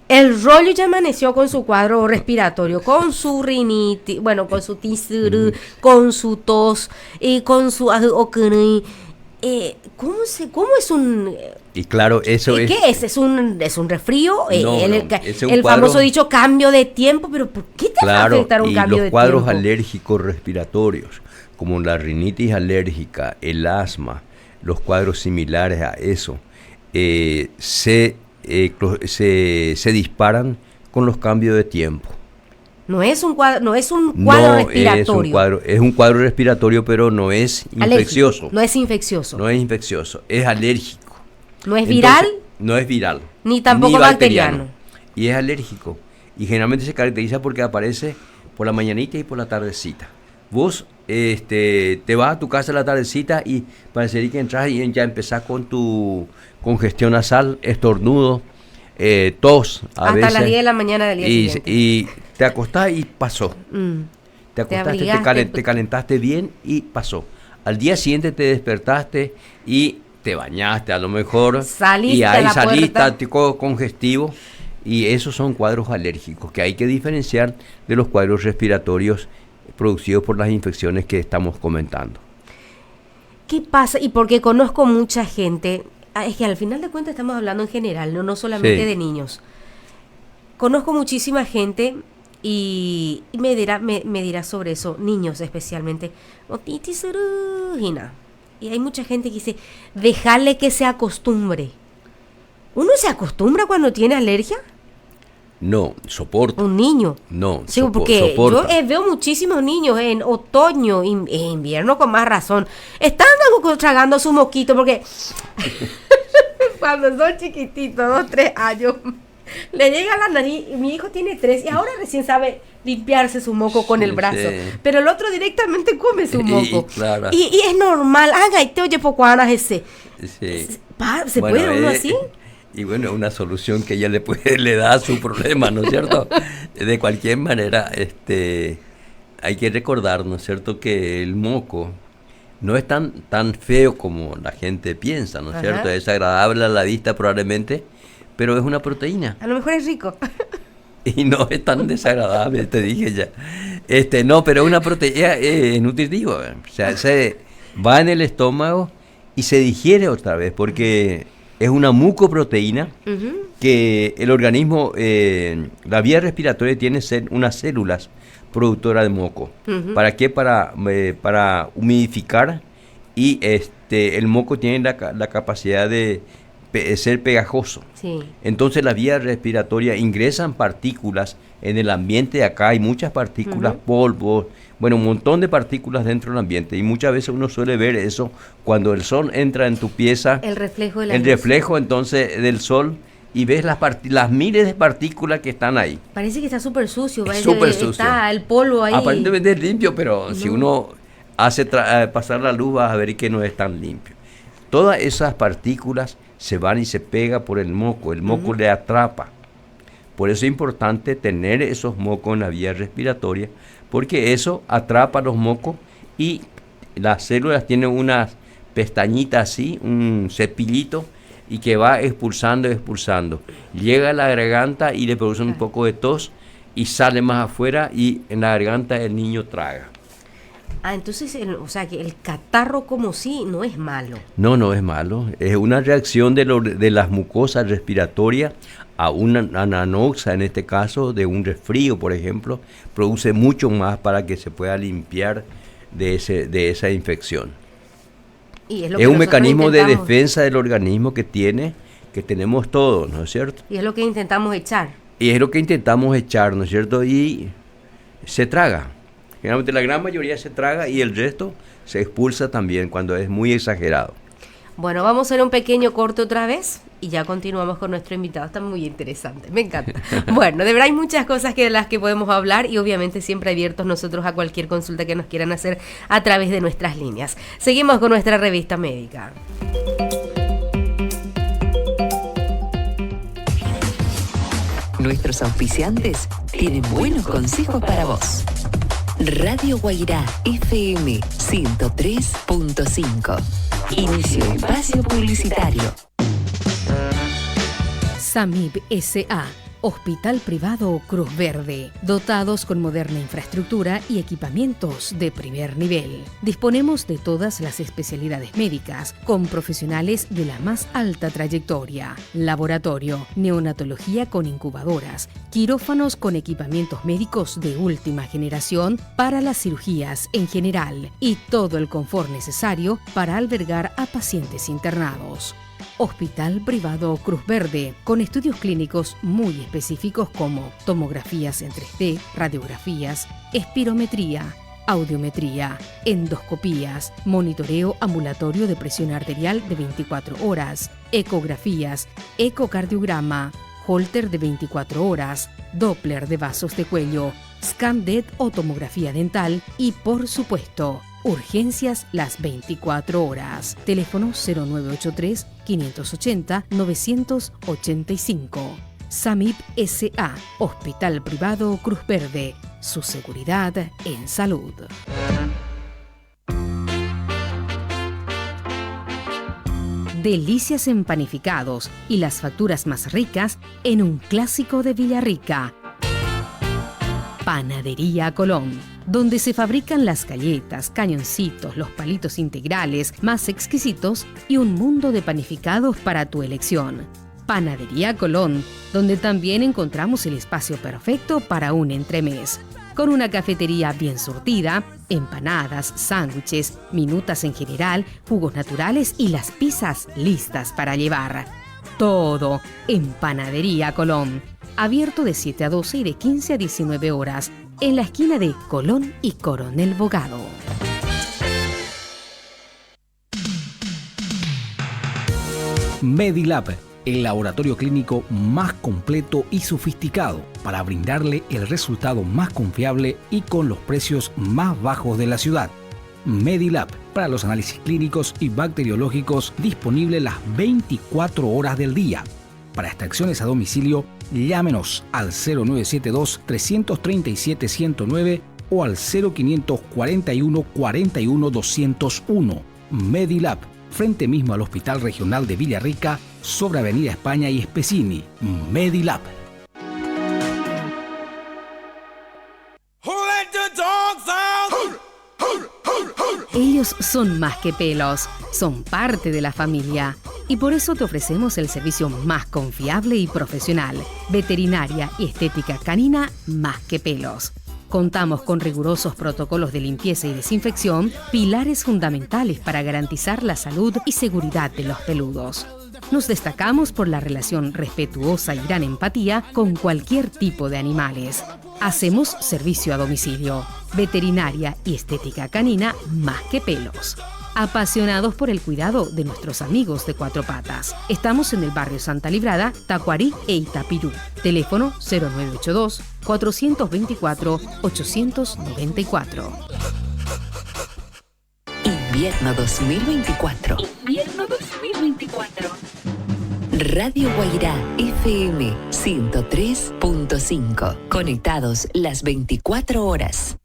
el rollo ya amaneció con su cuadro respiratorio, con su rinitis, bueno, con su tisuru, con su tos, con su ¿cómo es un...? Y claro, eso es... ¿Qué es? ¿Es un resfrío? El famoso dicho cambio de tiempo, pero ¿por qué te va a afectar un cambio de tiempo? Los cuadros alérgicos respiratorios, como la rinitis alérgica, el asma, los cuadros similares a eso, se disparan con los cambios de tiempo. No es un cuadro respiratorio. Es un cuadro respiratorio, pero no es infeccioso. No es infeccioso. No es infeccioso, es alérgico. No es viral. No es viral. Ni tampoco bacteriano. Y es alérgico. Y generalmente se caracteriza porque aparece por la mañanita y por la tardecita. Vos te vas a tu casa a la tardecita y parecería que entras y ya empezás con tu congestión nasal, estornudo, tos. Hasta las 10 de la mañana del día siguiente. Y te acostás y pasó. Te acostaste, te calentaste bien y pasó. Al día siguiente te despertaste y te bañaste a lo mejor. Saliste congestivo. Y esos son cuadros alérgicos que hay que diferenciar de los cuadros respiratorios producidos por las infecciones que estamos comentando. ¿Qué pasa? Y porque conozco mucha gente, es que al final de cuentas estamos hablando en general, no solamente de niños. Conozco muchísima gente y me dirá sobre eso, niños especialmente. Y hay mucha gente que dice, déjale que se acostumbre. ¿Uno se acostumbra cuando tiene alergia? No, soporta. Un niño. No, sí, porque soporta. Yo veo muchísimos niños en otoño, en invierno con más razón. Están tragando su moquito porque cuando son chiquititos, 2, 3 años, le llega a la nariz. Mi hijo tiene 3 y ahora recién sabe limpiarse su moco con el brazo. Pero el otro directamente come su moco. Claro. Y es normal. Haga y te oye poco ese. Sí. ¿Se puede uno así? Y bueno, una solución que ella le da a su problema, ¿no es cierto? De cualquier manera, hay que recordar, ¿no es cierto?, que el moco no es tan feo como la gente piensa, ¿no es cierto? Es agradable a la vista probablemente, pero es una proteína. A lo mejor es rico. Y no es tan desagradable, te dije ya. No, pero es una proteína nutritiva. O sea, se va en el estómago y se digiere otra vez, porque es una mucoproteína que el organismo, la vía respiratoria tiene unas células productoras de moco. ¿Para qué? Para humidificar, y el moco tiene la capacidad de ser pegajoso. Sí. Entonces las vías respiratorias ingresan partículas en el ambiente de acá, hay muchas partículas, polvos, bueno, un montón de partículas dentro del ambiente, y muchas veces uno suele ver eso cuando el sol entra en tu pieza, el reflejo entonces del sol, y ves las miles de partículas que están ahí. Parece que está súper sucio, sucio. Está el polvo ahí. Aparentemente es limpio, pero si uno hace pasar la luz vas a ver que no es tan limpio. Todas esas partículas se van y se pega por el moco le atrapa. Por eso es importante tener esos mocos en la vía respiratoria, porque eso atrapa los mocos y las células tienen unas pestañitas así, un cepillito, y que va expulsando. Llega a la garganta y le produce un poco de tos y sale más afuera, y en la garganta el niño traga. Entonces, o sea, que el catarro como sí no es malo. No es malo. Es una reacción de las mucosas respiratorias a una anoxa, en este caso, de un resfrío, por ejemplo. Produce mucho más para que se pueda limpiar de esa infección. Y es un mecanismo de defensa del organismo que tenemos todos, ¿no es cierto? Y es lo que intentamos echar. ¿No es cierto? Y se traga. Generalmente la gran mayoría se traga y el resto se expulsa también cuando es muy exagerado. Bueno, vamos a hacer un pequeño corte otra vez y ya continuamos con nuestro invitado. Está muy interesante, me encanta. Bueno, de verdad hay muchas cosas de las que podemos hablar, y obviamente siempre abiertos nosotros a cualquier consulta que nos quieran hacer a través de nuestras líneas. Seguimos con nuestra revista médica. Nuestros auspiciantes tienen buenos consejos para vos. Radio Guairá FM 103.5. Inicio espacio publicitario. Samib S.A. Hospital Privado Cruz Verde, dotados con moderna infraestructura y equipamientos de primer nivel. Disponemos de todas las especialidades médicas, con profesionales de la más alta trayectoria. Laboratorio, neonatología con incubadoras, quirófanos con equipamientos médicos de última generación para las cirugías en general, y todo el confort necesario para albergar a pacientes internados. Hospital Privado Cruz Verde, con estudios clínicos muy específicos como tomografías en 3D, radiografías, espirometría, audiometría, endoscopías, monitoreo ambulatorio de presión arterial de 24 horas, ecografías, ecocardiograma, holter de 24 horas, Doppler de vasos de cuello, ScanDet o tomografía dental y, por supuesto, urgencias las 24 horas. Teléfono 0983-580-985. Samib S.A. Hospital Privado Cruz Verde. Su seguridad en salud. Delicias en panificados y las facturas más ricas en un clásico de Villarrica. Panadería Colón, donde se fabrican las galletas, cañoncitos, los palitos integrales más exquisitos y un mundo de panificados para tu elección. Panadería Colón, donde también encontramos el espacio perfecto para un entremés. Con una cafetería bien surtida, empanadas, sándwiches, minutas en general, jugos naturales y las pizzas listas para llevar. Todo en Panadería Colón. Abierto de 7 a 12 y de 15 a 19 horas, en la esquina de Colón y Coronel Bogado. Medilab, el laboratorio clínico más completo y sofisticado para brindarle el resultado más confiable y con los precios más bajos de la ciudad. Medilab, para los análisis clínicos y bacteriológicos, disponible las 24 horas del día. Para extracciones a domicilio, llámenos al 0972-337-109 o al 0541 41 201. Medilab, frente mismo al Hospital Regional de Villarrica, sobre Avenida España y Espesini. Medilab. Ellos son más que pelos, son parte de la familia. Y por eso te ofrecemos el servicio más confiable y profesional. Veterinaria y estética canina Más que Pelos. Contamos con rigurosos protocolos de limpieza y desinfección, pilares fundamentales para garantizar la salud y seguridad de los peludos. Nos destacamos por la relación respetuosa y gran empatía con cualquier tipo de animales. Hacemos servicio a domicilio. Veterinaria y estética canina Más que Pelos. Apasionados por el cuidado de nuestros amigos de cuatro patas. Estamos en el barrio Santa Librada, Tacuarí e Itapirú. Teléfono 0982-424-894. Invierno 2024. Invierno 2024. Radio Guairá FM 103.5. Conectados las 24 horas.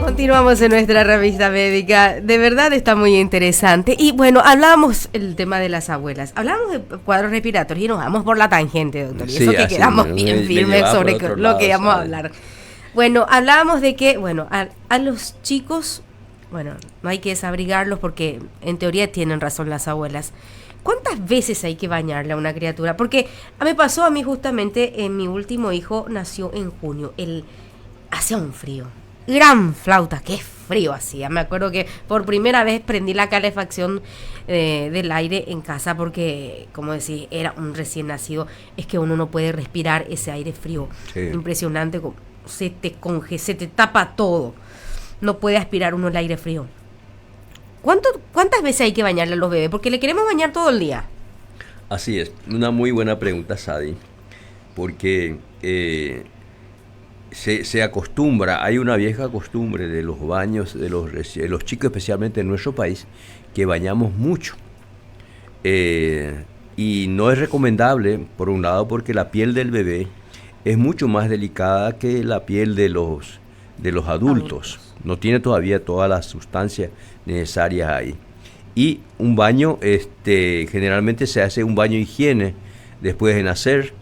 Continuamos en nuestra revista médica, de verdad está muy interesante. Y bueno, hablábamos el tema de las abuelas, hablábamos de cuadros respiratorios y nos vamos por la tangente, doctor, y sí, eso que quedamos bien firmes sobre lo que íbamos a hablar. Bueno, hablábamos de que, bueno, a los chicos, bueno, no hay que desabrigarlos porque en teoría tienen razón las abuelas. ¿Cuántas veces hay que bañarle a una criatura? Porque me pasó a mí justamente, mi último hijo nació en junio, hacía un frío. Gran flauta, qué frío hacía. Me acuerdo que por primera vez prendí la calefacción del aire en casa porque, como decís, era un recién nacido. Es que uno no puede respirar ese aire frío. Sí. Impresionante, se te tapa todo. No puede aspirar uno el aire frío. ¿Cuántas veces hay que bañarle a los bebés? Porque le queremos bañar todo el día. Así es, una muy buena pregunta, Sadi, porque se acostumbra, hay una vieja costumbre de los baños de los chicos, especialmente en nuestro país, que bañamos mucho. Y no es recomendable, por un lado, porque la piel del bebé es mucho más delicada que la piel de los adultos. No tiene todavía todas las sustancias necesarias ahí. Y un baño, generalmente se hace un baño de higiene después de nacer.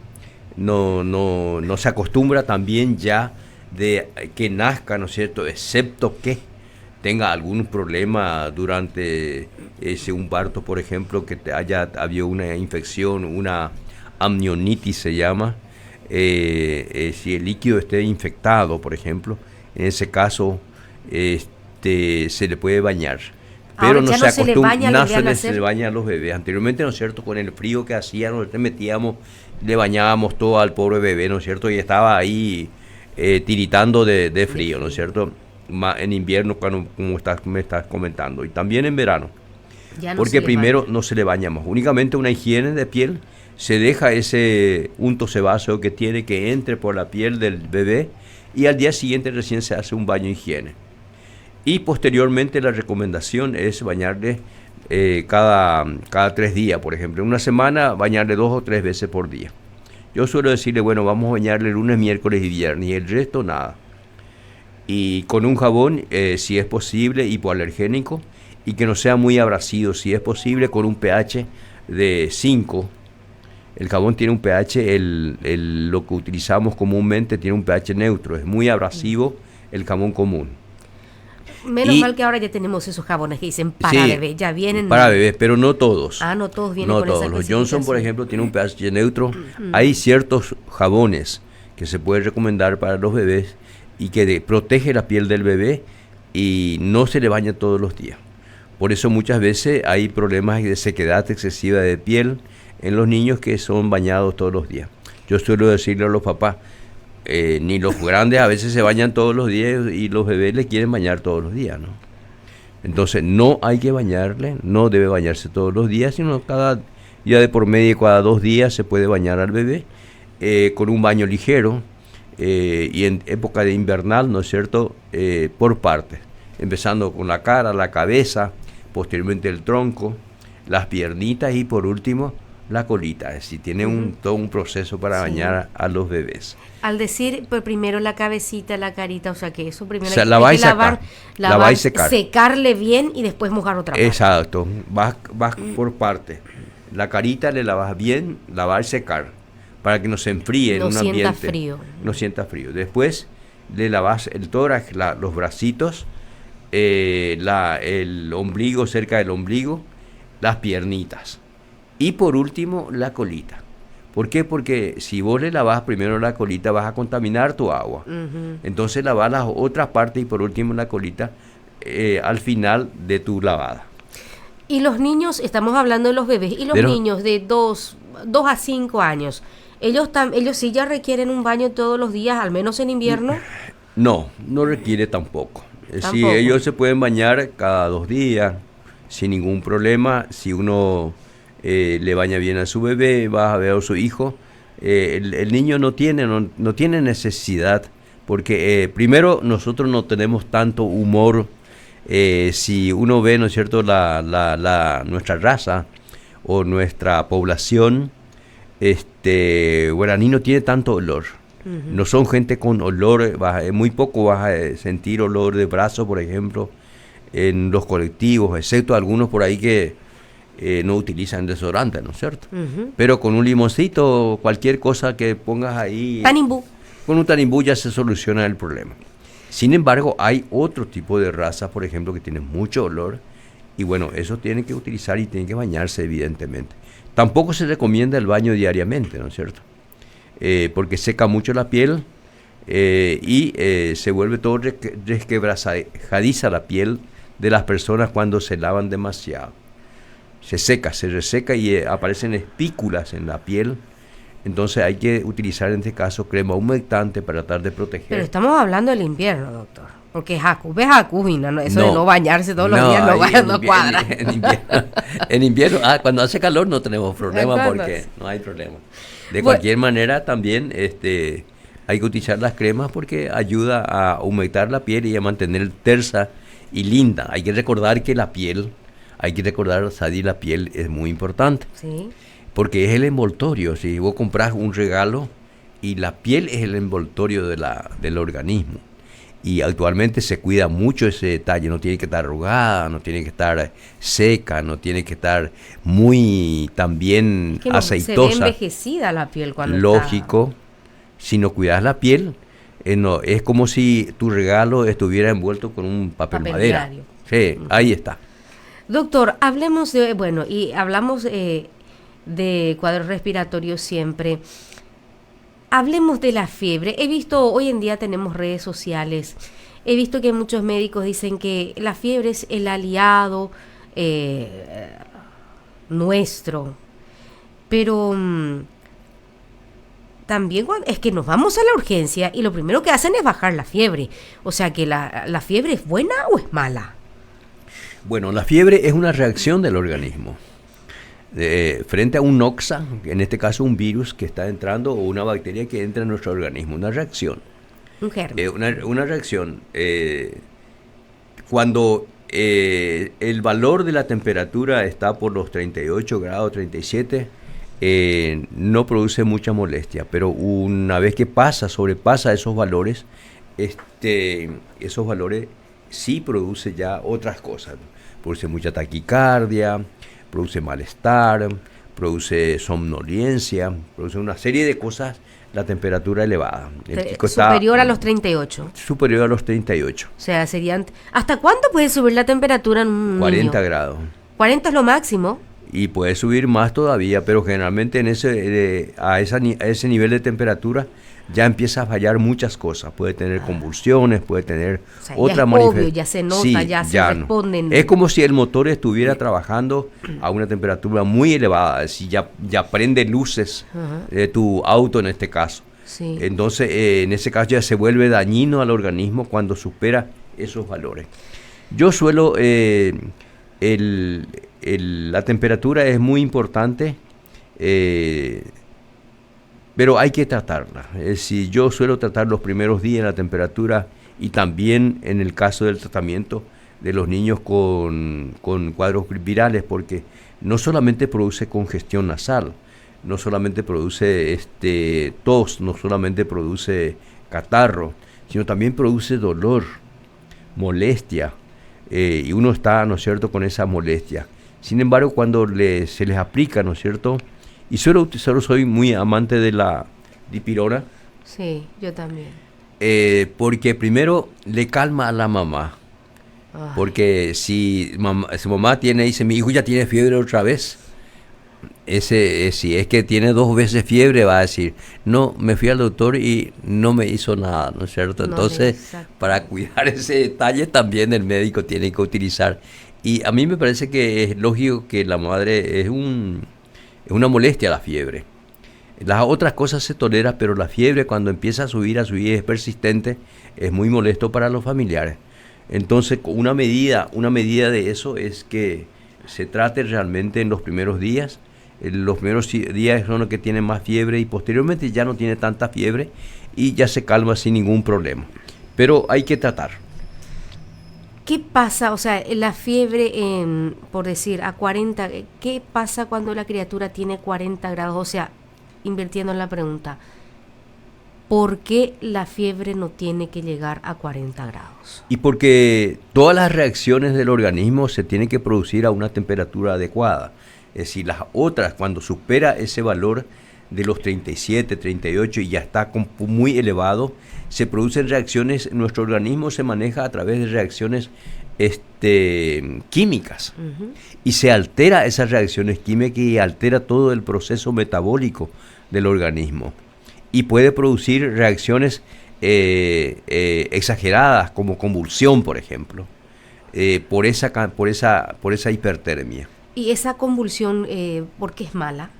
No se acostumbra también ya de que nazca, ¿no es cierto?, excepto que tenga algún problema durante un parto, por ejemplo, que había una infección, una amnionitis se llama, si el líquido esté infectado, por ejemplo, en ese caso se le puede bañar. Pero no se acostumbra, se le baña a los bebés. Anteriormente, ¿no es cierto?, con el frío que hacía, nos metíamos, le bañábamos todo al pobre bebé, ¿no es cierto?, y estaba ahí tiritando de frío, ¿no es cierto?, en invierno, como me estás comentando, y también en verano, porque primero no se le baña más, únicamente una higiene de piel, se deja ese unto sebáceo que tiene que entre por la piel del bebé, y al día siguiente recién se hace un baño de higiene. Y posteriormente la recomendación es bañarle cada 3 días, por ejemplo. En una semana bañarle 2 o 3 veces por día. Yo suelo decirle, bueno, vamos a bañarle lunes, miércoles y viernes, y el resto nada. Y con un jabón, si es posible, hipoalergénico, y que no sea muy abrasivo, si es posible, con un pH de 5. El jabón tiene un pH, lo que utilizamos comúnmente tiene un pH neutro, es muy abrasivo el jabón común. Menos mal que ahora ya tenemos esos jabones que dicen para bebé, ya vienen. Para bebés, pero no todos. No todos vienen no con todos. esa Los Johnson, por ejemplo, tienen un pH neutro. Mm. Hay ciertos jabones que se puede recomendar para los bebés y que protege la piel del bebé y no se le baña todos los días. Por eso muchas veces hay problemas de sequedad excesiva de piel en los niños que son bañados todos los días. Yo suelo decirle a los papás, ni los grandes a veces se bañan todos los días y los bebés le quieren bañar todos los días, ¿no? Entonces no hay que bañarle, no debe bañarse todos los días, sino cada día de por medio, cada 2 días se puede bañar al bebé con un baño ligero y en época de invernal, ¿no es cierto?, por partes, empezando con la cara, la cabeza, posteriormente el tronco, las piernitas y por último la colita. Es decir, tiene todo un proceso para bañar a los bebés. Al decir primero la cabecita, la carita, o sea que eso primero hay que lavar, secarle bien y después mojar otra parte. Exacto, vas por parte. La carita le lavas bien, lavar y secar, para que no se enfríe en un ambiente. No sienta frío. Después le lavas el tórax, los bracitos, el ombligo, cerca del ombligo, las piernitas. Y por último, la colita. ¿Por qué? Porque si vos le lavas primero la colita, vas a contaminar tu agua. Entonces lavas las otras partes y por último la colita al final de tu lavada. Y los niños, estamos hablando de los bebés, y los niños de 2 a 5 años, ¿ellos sí ya requieren un baño todos los días, al menos en invierno? No requiere tampoco. Sí, ellos se pueden bañar cada 2 días sin ningún problema. Si uno le baña bien a su bebé, va a ver a su hijo, el niño no tiene necesidad, porque primero nosotros no tenemos tanto humor. Si uno ve, ¿no es cierto?, nuestra raza o nuestra población, guaraní no tiene tanto olor. No son gente con olor, muy poco vas a sentir olor de brazo, por ejemplo, en los colectivos, excepto algunos por ahí que no utilizan desodorante, ¿no es cierto? Pero con un limoncito, cualquier cosa que pongas ahí, tanimbú. Con un tanimbú ya se soluciona el problema. Sin embargo, hay otro tipo de razas, por ejemplo, que tienen mucho olor, y bueno, eso tienen que utilizar y tienen que bañarse, evidentemente. Tampoco se recomienda el baño diariamente, ¿no es cierto? Porque seca mucho la piel y se vuelve todo resquebrajadiza la piel de las personas cuando se lavan demasiado. Se reseca y aparecen espículas en la piel. Entonces hay que utilizar en este caso crema humectante para tratar de proteger. Pero estamos hablando del invierno, doctor. Porque Jacu y no, eso de no bañarse todos los días no cuadra. En invierno, cuando hace calor no tenemos problema porque no hay problema. De cualquier manera también hay que utilizar las cremas porque ayuda a humectar la piel y a mantener tersa y linda. Hay que recordar que la piel, Sadi, la piel es muy importante. Sí. Porque es el envoltorio. Si vos compras un regalo y la piel es el envoltorio del organismo. Y actualmente se cuida mucho ese detalle, no tiene que estar arrugada, no tiene que estar seca, no tiene que estar muy también aceitosa. Se ve envejecida la piel cuando lógico, si no cuidas la piel, es como si tu regalo estuviera envuelto con un papel madera. Diario. Sí, ahí está. Doctor, hablemos hablamos de cuadros respiratorios siempre. Hablemos de la fiebre. He visto, hoy en día tenemos redes sociales, he visto que muchos médicos dicen que la fiebre es el aliado nuestro, pero también es que nos vamos a la urgencia y lo primero que hacen es bajar la fiebre. O sea que la fiebre ¿es buena o es mala? Bueno, la fiebre es una reacción del organismo. Frente a un noxa, en este caso un virus que está entrando o una bacteria que entra en nuestro organismo, una reacción. Un germen. Una reacción. Cuando el valor de la temperatura está por los 38 grados, 37, no produce mucha molestia, pero una vez que sobrepasa esos valores sí produce ya otras cosas. Produce mucha taquicardia, produce malestar, produce somnolencia, produce una serie de cosas la temperatura elevada. El chico superior a los 38. Superior a los 38. O sea, serían... ¿Hasta cuánto puede subir la temperatura en un 40 niño? grados. 40 es lo máximo. Y puede subir más todavía, pero generalmente a ese nivel de temperatura ya empieza a fallar muchas cosas. Puede tener convulsiones, puede tener otra manifestación. Ya se nota, sí, ya se responden. Es como si el motor estuviera trabajando a una temperatura muy elevada, si ya prende luces de tu auto en este caso. Sí. Entonces, en ese caso ya se vuelve dañino al organismo cuando supera esos valores. Yo suelo... la temperatura es muy importante, pero hay que tratarla. Es decir, yo suelo tratar los primeros días la temperatura y también en el caso del tratamiento de los niños con cuadros virales, porque no solamente produce congestión nasal, no solamente produce tos, no solamente produce catarro, sino también produce dolor, molestia, y uno está, ¿no es cierto?, con esa molestia. Sin embargo, cuando se les aplica, ¿no es cierto?, y solo soy muy amante de la dipirona. Sí, yo también. Porque primero le calma a la mamá. Ay. Porque si mamá dice, mi hijo ya tiene fiebre otra vez, si es que tiene 2 veces fiebre, va a decir, no, me fui al doctor y no me hizo nada, ¿no es cierto? Entonces, para cuidar ese detalle también el médico tiene que utilizar. Y a mí me parece que es lógico que la madre es una molestia la fiebre. Las otras cosas se toleran, pero la fiebre cuando empieza a subir y es persistente, es muy molesto para los familiares. Entonces, una medida de eso es que se trate realmente en los primeros días. Los primeros días son los que tienen más fiebre y posteriormente ya no tiene tanta fiebre y ya se calma sin ningún problema. Pero hay que tratar. ¿Qué pasa? O sea, la fiebre, por decir, a 40, ¿qué pasa cuando la criatura tiene 40 grados? O sea, invirtiendo en la pregunta, ¿por qué la fiebre no tiene que llegar a 40 grados? Y porque todas las reacciones del organismo se tienen que producir a una temperatura adecuada. Es decir, las otras, cuando supera ese valor de los 37, 38 y ya está muy elevado, se producen reacciones, nuestro organismo se maneja a través de reacciones químicas. Y se altera esas reacciones químicas y altera todo el proceso metabólico del organismo. Y puede producir reacciones exageradas, como convulsión, por ejemplo, por esa hipertermia. ¿Y esa convulsión por qué es mala?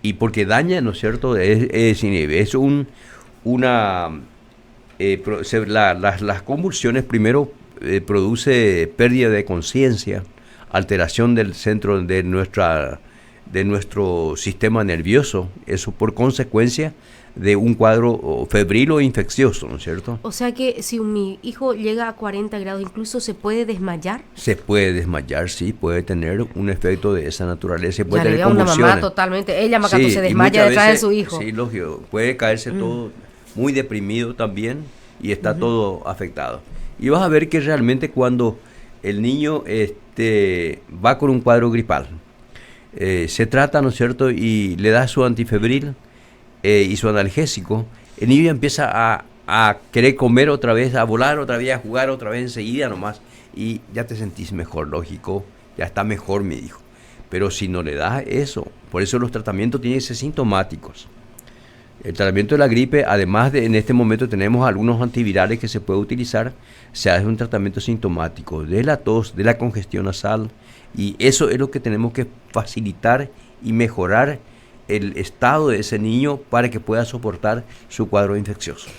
Y porque daña, ¿no es cierto? Las convulsiones primero produce pérdida de conciencia, alteración del centro de nuestro sistema nervioso, eso por consecuencia de un cuadro febril o infeccioso, ¿no es cierto? O sea que si mi hijo llega a 40 grados, incluso se puede desmayar. Se puede desmayar, sí, puede tener un efecto de esa naturaleza, puede tener una convulsiones. Mamá totalmente, ella Macato se desmaya detrás de su hijo. Sí, lógico, puede caerse todo muy deprimido también y está todo afectado. Y vas a ver que realmente cuando el niño va con un cuadro gripal, se trata, ¿no es cierto?, y le da su antifebril y su analgésico, el niño ya empieza a querer comer otra vez, a volar otra vez, a jugar otra vez enseguida nomás, y ya te sentís mejor, lógico, ya está mejor mi hijo. Pero si no le das eso, por eso los tratamientos tienen que ser sintomáticos. El tratamiento de la gripe, además de en este momento tenemos algunos antivirales que se puede utilizar, se hace un tratamiento sintomático de la tos, de la congestión nasal, y eso es lo que tenemos que facilitar y mejorar el estado de ese niño para que pueda soportar su cuadro infeccioso.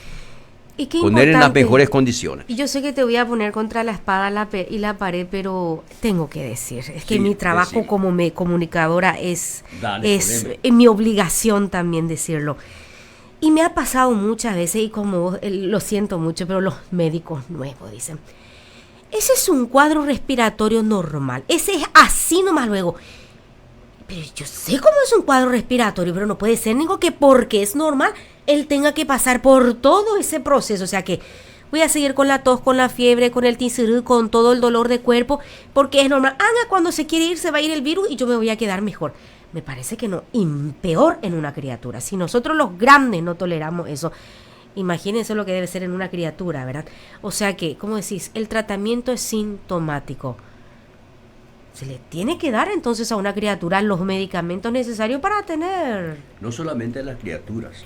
¿Y qué poner en las mejores condiciones? Y yo sé que te voy a poner contra la espada y la pared, pero tengo que decir, es que mi trabajo como comunicadora es mi obligación también decirlo. Y me ha pasado muchas veces, y como vos, lo siento mucho, pero los médicos nuevos dicen, ese es un cuadro respiratorio normal, ese es así nomás luego. Pero yo sé cómo es un cuadro respiratorio, pero no puede ser que porque es normal, él tenga que pasar por todo ese proceso. O sea que voy a seguir con la tos, con la fiebre, con el tisurú, con todo el dolor de cuerpo, porque es normal. Cuando se quiere ir, se va a ir el virus y yo me voy a quedar mejor. me parece que no, y peor en una criatura. Si nosotros los grandes no toleramos eso, imagínense lo que debe ser en una criatura, ¿verdad? O sea que, como decís, el tratamiento es sintomático. Se le tiene que dar entonces a una criatura los medicamentos necesarios para tener... No solamente a las criaturas,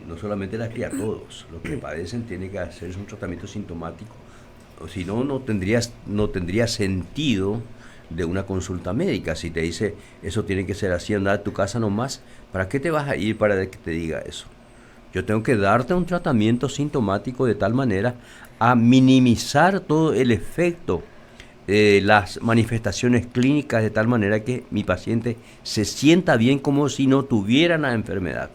no solamente a todos los que padecen tiene que hacerse un tratamiento sintomático, o si no, no tendría sentido de una consulta médica. Si te dice, eso tiene que ser así, anda a tu casa nomás, ¿para qué te vas a ir para que te diga eso? Yo tengo que darte un tratamiento sintomático de tal manera a minimizar todo el efecto, las manifestaciones clínicas, de tal manera que mi paciente se sienta bien como si no tuviera la enfermedad.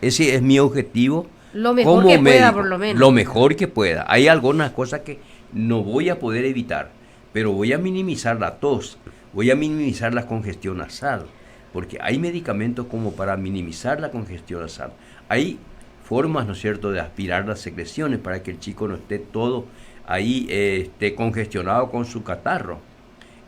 Ese es mi objetivo. Lo mejor que pueda, por lo menos. Lo mejor que pueda. Hay algunas cosas que no voy a poder evitar, pero voy a minimizar la tos, voy a minimizar la congestión nasal, porque hay medicamentos como para minimizar la congestión nasal. Hay formas, ¿no es cierto?, de aspirar las secreciones para que el chico no esté todo ahí congestionado con su catarro.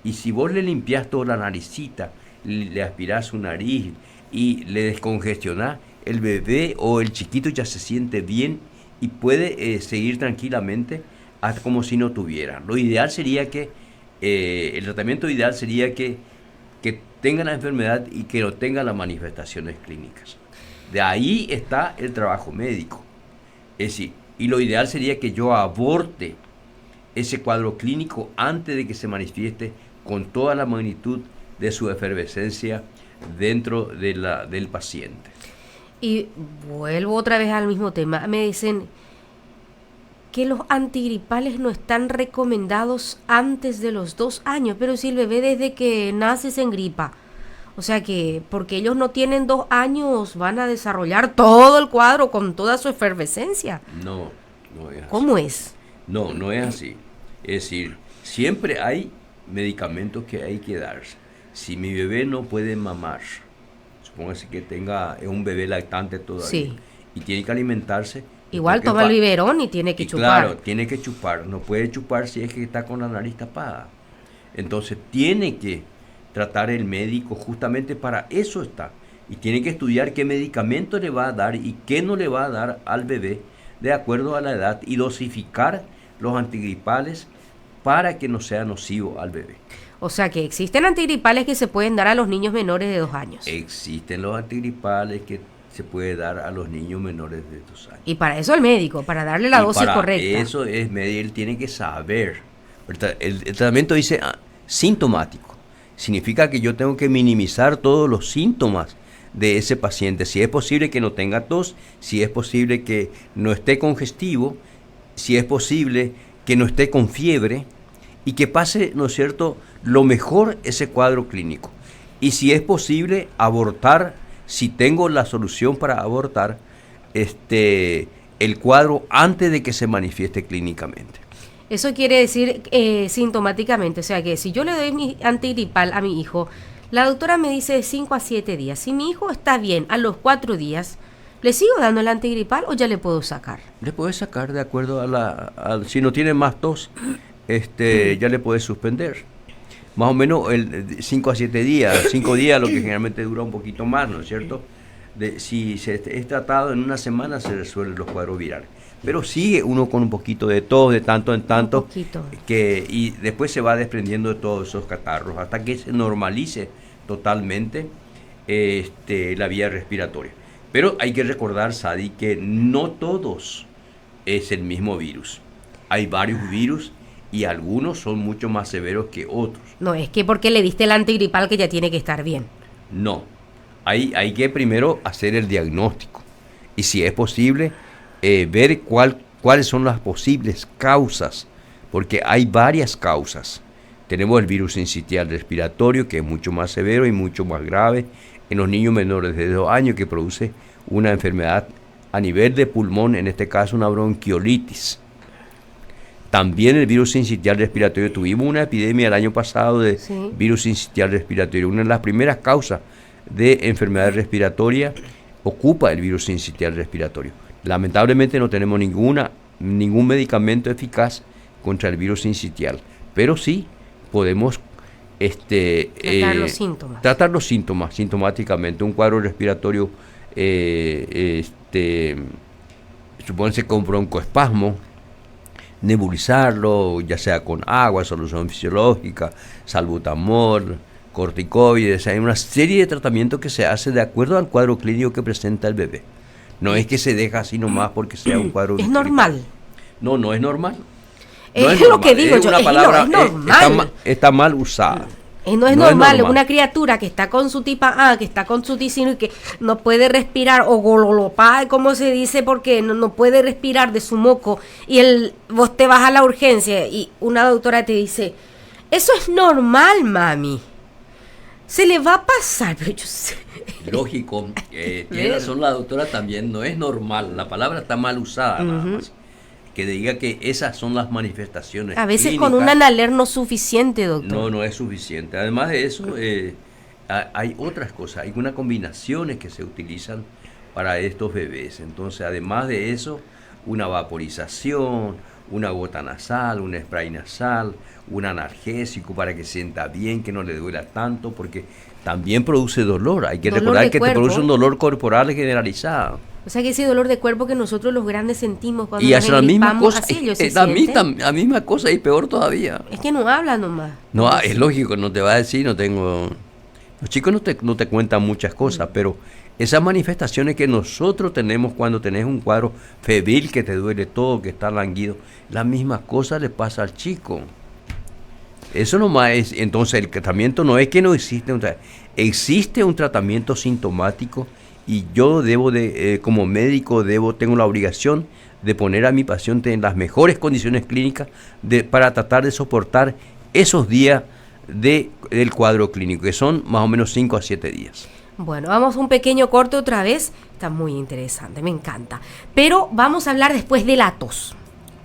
Y si vos le limpiás toda la naricita, le aspirás su nariz y le descongestionás, el bebé o el chiquito ya se siente bien y puede seguir tranquilamente hasta como si no tuviera. Lo ideal sería que, el tratamiento ideal sería que tenga la enfermedad y que no tenga las manifestaciones clínicas. De ahí está el trabajo médico. Es decir, y lo ideal sería que yo aborte ese cuadro clínico antes de que se manifieste con toda la magnitud de su efervescencia dentro del paciente. Y vuelvo otra vez al mismo tema. Me dicen que los antigripales no están recomendados antes de los 2 años, pero si el bebé desde que nace se engripa. O sea que porque ellos no tienen 2 años van a desarrollar todo el cuadro con toda su efervescencia. No es así. ¿Cómo es? No es así. Es decir, siempre hay medicamentos que hay que darse. Si mi bebé no puede mamar, supóngase que es un bebé lactante todavía, sí, y tiene que alimentarse. Igual toma el biberón y tiene que chupar. Claro, tiene que chupar. No puede chupar si es que está con la nariz tapada. Entonces tiene que tratar el médico, justamente para eso está. Y tiene que estudiar qué medicamento le va a dar y qué no le va a dar al bebé de acuerdo a la edad y dosificar los antigripales para que no sea nocivo al bebé. O sea que existen antigripales que se pueden dar a los niños menores de 2 años. Existen los antigripales que se puede dar a los niños menores de 2 años. Y para eso el médico, para darle la dosis correcta. Eso es, él tiene que saber. El tratamiento dice sintomático. Significa que yo tengo que minimizar todos los síntomas de ese paciente. Si es posible que no tenga tos, si es posible que no esté congestivo, si es posible que no esté con fiebre y que pase, ¿no es cierto?, lo mejor ese cuadro clínico. Y si es posible abortar, si tengo la solución para abortar el cuadro antes de que se manifieste clínicamente. Eso quiere decir sintomáticamente, o sea que si yo le doy mi antigripal a mi hijo, la doctora me dice de 5 a 7 días. Si mi hijo está bien a los 4 días, ¿le sigo dando el antigripal o ya le puedo sacar? Le puedes sacar de acuerdo si no tiene más tos, ya le puedes suspender. Más o menos 5 a 7 días, 5 días, lo que generalmente dura un poquito más, ¿no es cierto? Si es tratado en una semana se resuelven los cuadros virales. Pero sigue uno con un poquito de tos de tanto en tanto, y después se va desprendiendo de todos esos catarros hasta que se normalice totalmente la vía respiratoria. Pero hay que recordar, Sadi, que no todos es el mismo virus. Hay varios virus y algunos son mucho más severos que otros. No, es que porque le diste el antigripal que ya tiene que estar bien. No, hay que primero hacer el diagnóstico y si es posible ver cuáles son las posibles causas, porque hay varias causas. Tenemos el virus sincitial respiratorio, que es mucho más severo y mucho más grave en los niños menores de 2 años, que produce una enfermedad a nivel de pulmón, en este caso una bronquiolitis. También el virus sincitial respiratorio, tuvimos una epidemia el año pasado de virus sincitial respiratorio. Una de las primeras causas de enfermedad respiratoria ocupa el virus sincitial respiratorio. Lamentablemente no tenemos ningún medicamento eficaz contra el virus sincitial, pero sí podemos Tratar los síntomas. Tratar los síntomas, sintomáticamente. Un cuadro respiratorio, supónse con broncoespasmo, nebulizarlo, ya sea con agua, solución fisiológica, salbutamol, corticoides. Hay una serie de tratamientos que se hace de acuerdo al cuadro clínico que presenta el bebé. No es que se deja así nomás porque sea un cuadro... ¿Es normal? No, no es normal. No es lo que digo yo, una palabra, es normal. Está mal usada. No es normal, una criatura que está con su tipa A, que está con su ticino y que no puede respirar, o gololopá, como se dice, porque no puede respirar de su moco, y vos te vas a la urgencia y una doctora te dice, eso es normal, mami. Se le va a pasar, pero yo sé. Lógico, tiene razón la doctora también, no es normal, la palabra está mal usada, nada más. Que diga que esas son las manifestaciones. A veces clínicas. con un analer no es suficiente, doctor. No es suficiente. Además de eso, hay otras cosas, hay unas combinaciones que se utilizan para estos bebés. Entonces, además de eso, una vaporización, una gota nasal, un spray nasal, un analgésico para que sienta bien, que no le duela tanto, porque también produce dolor. Hay que recordar que te produce un dolor corporal generalizado. O sea que ese dolor de cuerpo que nosotros los grandes sentimos cuando y nos hace la misma cosa, la misma cosa y peor todavía. Es que no habla nomás. No, es lógico, no te va a decir, los chicos no te cuentan muchas cosas, pero esas manifestaciones que nosotros tenemos cuando tenés un cuadro febril, que te duele todo, que está languido, la misma cosa le pasa al chico. Eso nomás es, entonces el tratamiento no es que no existe, existe un tratamiento sintomático. Y yo como médico, tengo la obligación de poner a mi paciente en las mejores condiciones clínicas para tratar de soportar esos días del cuadro clínico, que son más o menos 5 a 7 días. Bueno, vamos a un pequeño corte otra vez. Está muy interesante, me encanta. Pero vamos a hablar después de la tos.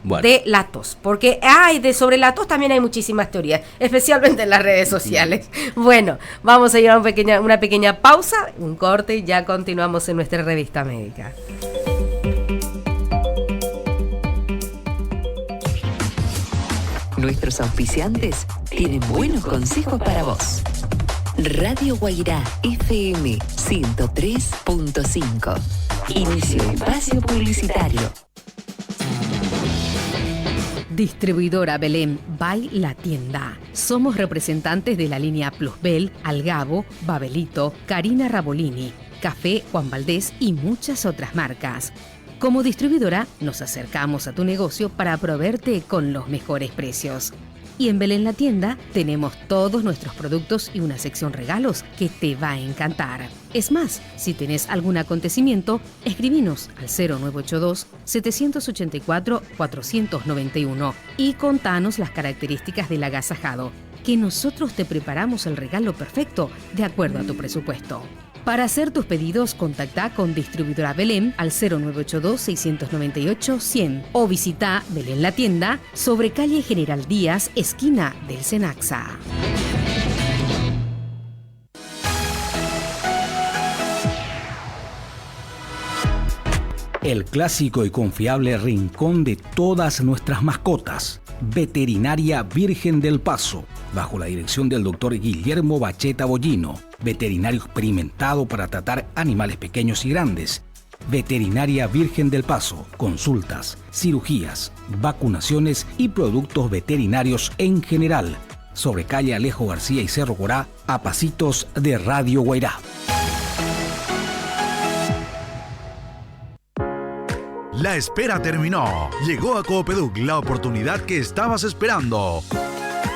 Bueno. De la tos, porque sobre la tos también hay muchísimas teorías, especialmente en las redes sociales. Bueno, vamos a ir a una pequeña pausa, un corte, y ya continuamos en nuestra revista médica. Nuestros auspiciantes tienen buenos consejos para vos. Radio Guairá FM 103.5. Inicio espacio publicitario. Distribuidora Belén by La Tienda. Somos representantes de la línea Plusbel, Algabo, Babelito, Karina Rabolini, Café Juan Valdés y muchas otras marcas. Como distribuidora, nos acercamos a tu negocio para proveerte con los mejores precios. Y en Belén La Tienda tenemos todos nuestros productos y una sección regalos que te va a encantar. Es más, si tenés algún acontecimiento, escribinos al 0982-784-491 y contanos las características del agasajado, que nosotros te preparamos el regalo perfecto de acuerdo a tu presupuesto. Para hacer tus pedidos, contacta con Distribuidora Belén al 0982-698-100 o visita Belén La Tienda sobre calle General Díaz, esquina del Cenaxa. El clásico y confiable rincón de todas nuestras mascotas. Veterinaria Virgen del Paso, bajo la dirección del Dr. Guillermo Bacheta Bollino, veterinario experimentado para tratar animales pequeños y grandes. Veterinaria Virgen del Paso, consultas, cirugías, vacunaciones y productos veterinarios en general. Sobre calle Alejo García y Cerro Corá, a pasitos de Radio Guairá. La espera terminó. Llegó a Coopeduc la oportunidad que estabas esperando.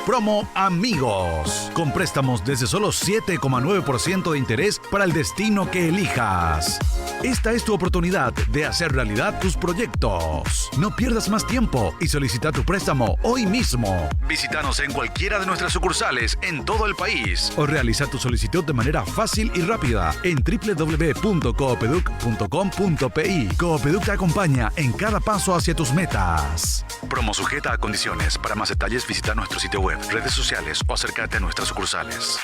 Promo Amigos, con préstamos desde solo 7,9% de interés para el destino que elijas. Esta es tu oportunidad de hacer realidad tus proyectos. No pierdas más tiempo y solicita tu préstamo hoy mismo. Visítanos en cualquiera de nuestras sucursales en todo el país o realiza tu solicitud de manera fácil y rápida en www.coopeduc.com.pi. Coopeduc te acompaña en cada paso hacia tus metas. Promo sujeta a condiciones. Para más detalles visita nuestro sitio web, redes sociales o acércate a nuestras sucursales.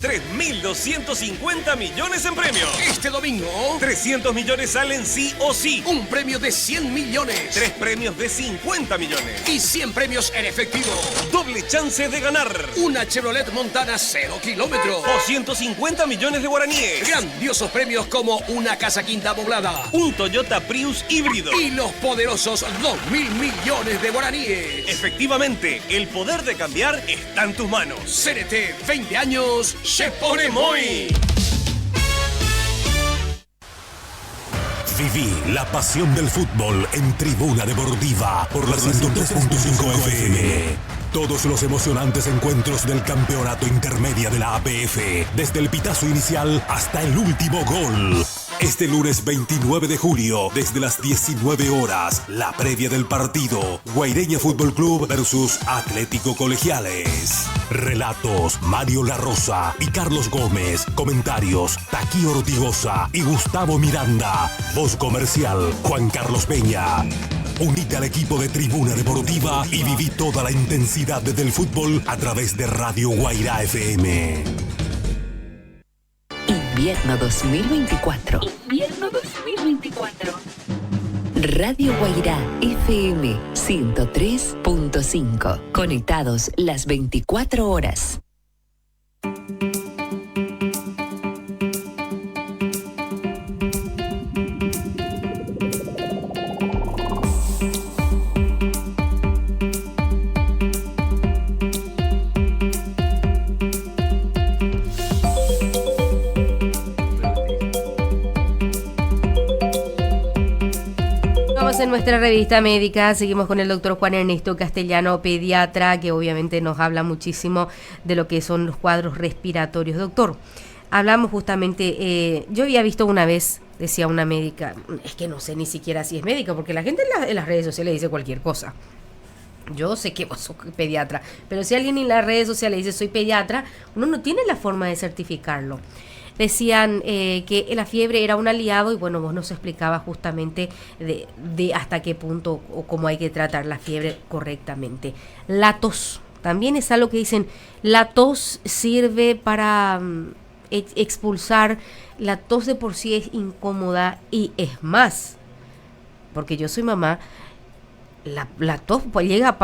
3.250 millones en premios. Este domingo, 300 millones salen sí o sí. un premio de 100 millones. 3 premios de 50 millones. Y 100 premios en efectivo. Doble chance de ganar. Una Chevrolet Montana 0 kilómetros. 250 millones de guaraníes. Grandiosos premios como una casa quinta amoblada. Un Toyota Prius híbrido. Y los poderosos 2.000 millones de guaraníes. Efectivamente, el poder de cambiar está en tus manos. CNT, 20 años, se pone muy. Viví la pasión del fútbol en Tribuna Deportiva por la 103.5 FM. Todos los emocionantes encuentros del campeonato intermedia de la APF, desde el pitazo inicial hasta el último gol. Este lunes 29 de julio, desde las 19 horas, la previa del partido, Guaireña Fútbol Club versus Atlético Colegiales. Relatos, Mario La Rosa y Carlos Gómez. Comentarios, Taquí Ortigosa y Gustavo Miranda. Voz comercial, Juan Carlos Peña. Unite al equipo de Tribuna Deportiva y viví toda la intensidad del fútbol a través de Radio Guairá FM. Invierno 2024. Invierno 2024. Radio Guairá FM 103.5. Conectados las 24 horas. En nuestra revista médica seguimos con el doctor Juan Ernesto Castellano, pediatra, que obviamente nos habla muchísimo de lo que son los cuadros respiratorios. Doctor, hablamos justamente, yo había visto una vez, decía una médica, es que no sé ni siquiera si es médica, porque la gente en las redes sociales dice cualquier cosa. Yo sé que vos sos pediatra, pero si alguien en las redes sociales dice soy pediatra, uno no tiene la forma de certificarlo. Decían que la fiebre era un aliado y bueno, vos nos explicabas justamente de hasta qué punto o cómo hay que tratar la fiebre correctamente. La tos, también es algo que dicen, la tos sirve para expulsar, la tos de por sí es incómoda y es más, porque yo soy mamá, la tos pues, llega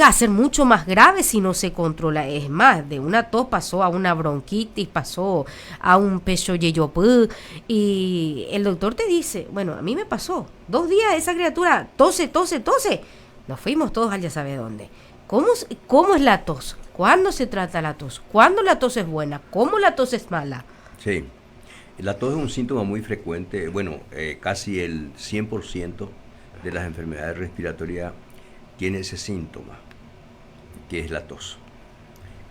a ser mucho más grave si no se controla. Es más, de una tos pasó a una bronquitis, pasó a un pecho yeyopú, y el doctor te dice, bueno, a mí me pasó 2 días esa criatura tose, nos fuimos todos al ya sabe dónde. ¿Cómo es la tos? ¿Cuándo se trata la tos? ¿Cuándo la tos es buena? ¿Cómo la tos es mala? Sí, la tos es un síntoma muy frecuente, bueno, casi el 100% de las enfermedades respiratorias tiene ese síntoma, que es la tos.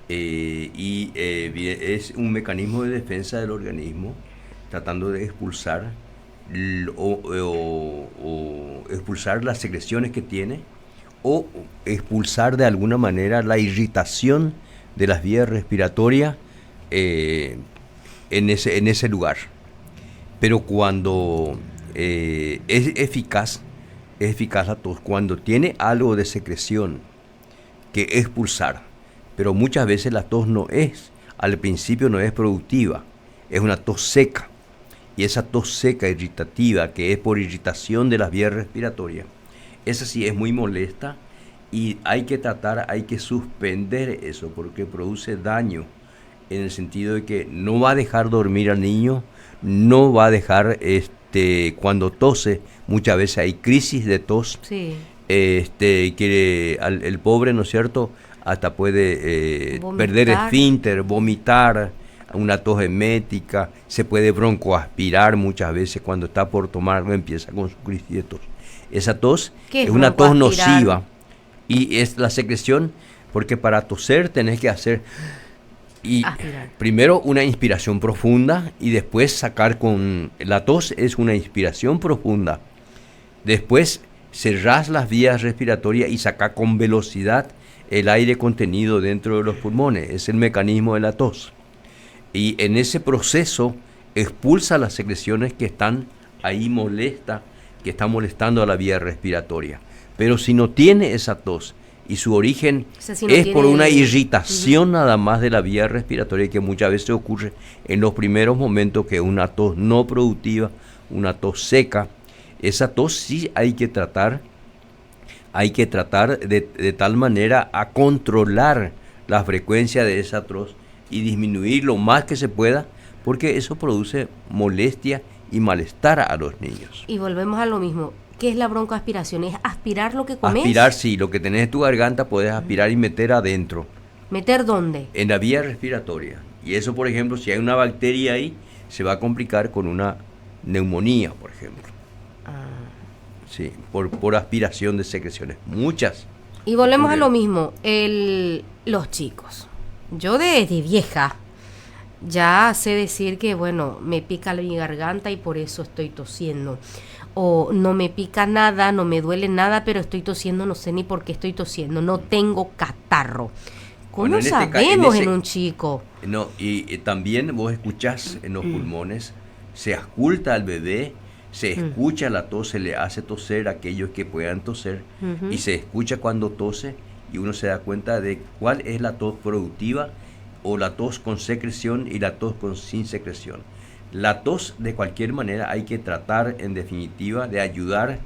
Es un mecanismo de defensa del organismo tratando de expulsar o expulsar las secreciones que tiene o expulsar de alguna manera la irritación de las vías respiratorias en ese lugar. Pero cuando es eficaz la tos cuando tiene algo de secreción que expulsar, pero muchas veces la tos al principio no es productiva, es una tos seca, y esa tos seca irritativa que es por irritación de las vías respiratorias, esa sí es muy molesta y hay que suspender eso porque produce daño en el sentido de que no va a dejar dormir al niño, no va a dejar cuando tose, muchas veces hay crisis de tos, sí. Que el pobre, ¿no es cierto?, hasta puede perder esfínter, vomitar, una tos emética, se puede broncoaspirar muchas veces cuando está por tomar, empieza con su crisis de tos. Esa tos es una tos nociva y es la secreción, porque para toser tenés que hacer... primero una inspiración profunda y después sacar con... La tos es una inspiración profunda. Después cerrás las vías respiratorias y sacás con velocidad el aire contenido dentro de los pulmones. Es el mecanismo de la tos. Y en ese proceso expulsa las secreciones que están ahí que están molestando a la vía respiratoria. Pero si no tiene esa tos y su origen O sea, si no es tiene- por una irritación nada más de la vía respiratoria que muchas veces ocurre en los primeros momentos, que es una tos no productiva, una tos seca. Esa tos sí hay que tratar de tal manera a controlar la frecuencia de esa tos y disminuir lo más que se pueda, porque eso produce molestia y malestar a los niños. Y volvemos a lo mismo. ¿Qué es la broncoaspiración? ¿Es aspirar lo que comes? Aspirar, sí, lo que tenés en tu garganta puedes aspirar y meter adentro, ¿Meter dónde? en la vía respiratoria. Y eso, por ejemplo, si hay una bacteria ahí, se va a complicar con una neumonía, por ejemplo. Sí, por aspiración de secreciones, muchas. Y volvemos a Muy lo bien. mismo, los chicos. Yo de vieja ya sé decir que, bueno, me pica mi garganta y por eso estoy tosiendo. O no me pica nada, no me duele nada, pero estoy tosiendo, no sé ni por qué estoy tosiendo, no tengo catarro. ¿Cómo Bueno, sabemos en un chico? No, y también vos escuchás en los pulmones, se ausculta al bebé, se escucha la tos, se le hace toser a aquellos que puedan toser, Ujú. y se escucha cuando tose, y uno se da cuenta de cuál es la tos productiva, o la tos con secreción y la tos sin secreción. La tos, de cualquier manera, hay que tratar, en definitiva, de ayudar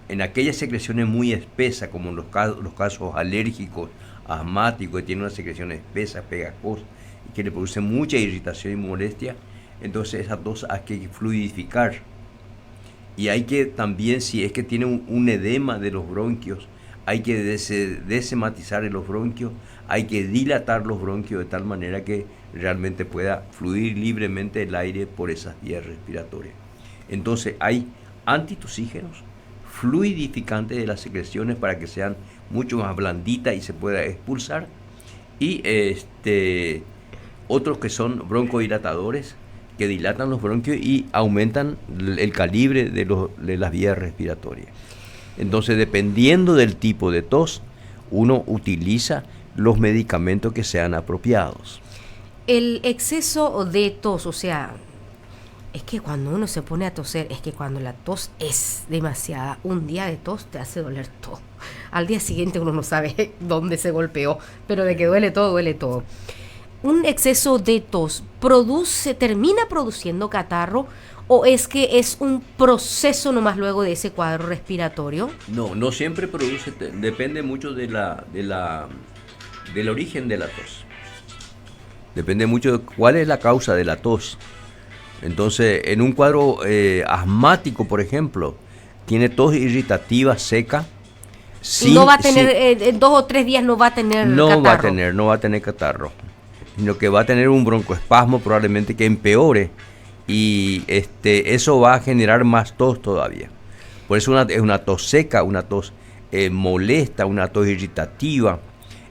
en aquellas secreciones muy espesas, como los casos alérgicos, asmáticos, que tienen una secreción espesa, pegajosa, y que le produce mucha irritación y molestia. Entonces esa tos hay que fluidificar. Y hay que también, si es que tiene un edema de los bronquios, hay que desematizar los bronquios, hay que dilatar los bronquios de tal manera que realmente pueda fluir libremente el aire por esas vías respiratorias. Entonces hay antitusígenos, fluidificantes de las secreciones para que sean mucho más blanditas y se pueda expulsar, y otros que son broncodilatadores, que dilatan los bronquios y aumentan el calibre de las vías respiratorias. Entonces, dependiendo del tipo de tos, uno utiliza los medicamentos que sean apropiados. El exceso de tos, o sea, es que cuando uno se pone a toser, es que cuando la tos es demasiada, un día de tos te hace doler todo. Al día siguiente uno no sabe dónde se golpeó, pero de que duele todo, duele todo. Un exceso de tos termina produciendo catarro, o es que es un proceso nomás luego de ese cuadro respiratorio. No siempre produce, depende mucho del origen de la tos. Depende mucho de cuál es la causa de la tos. Entonces, en un cuadro asmático, por ejemplo, tiene tos irritativa, seca. Y no va a tener, en 2 o 3 días no va a tener catarro. No va a tener catarro. Sino que va a tener un broncoespasmo probablemente que empeore. Y eso va a generar más tos todavía. Por eso es una tos seca, una tos molesta, una tos irritativa,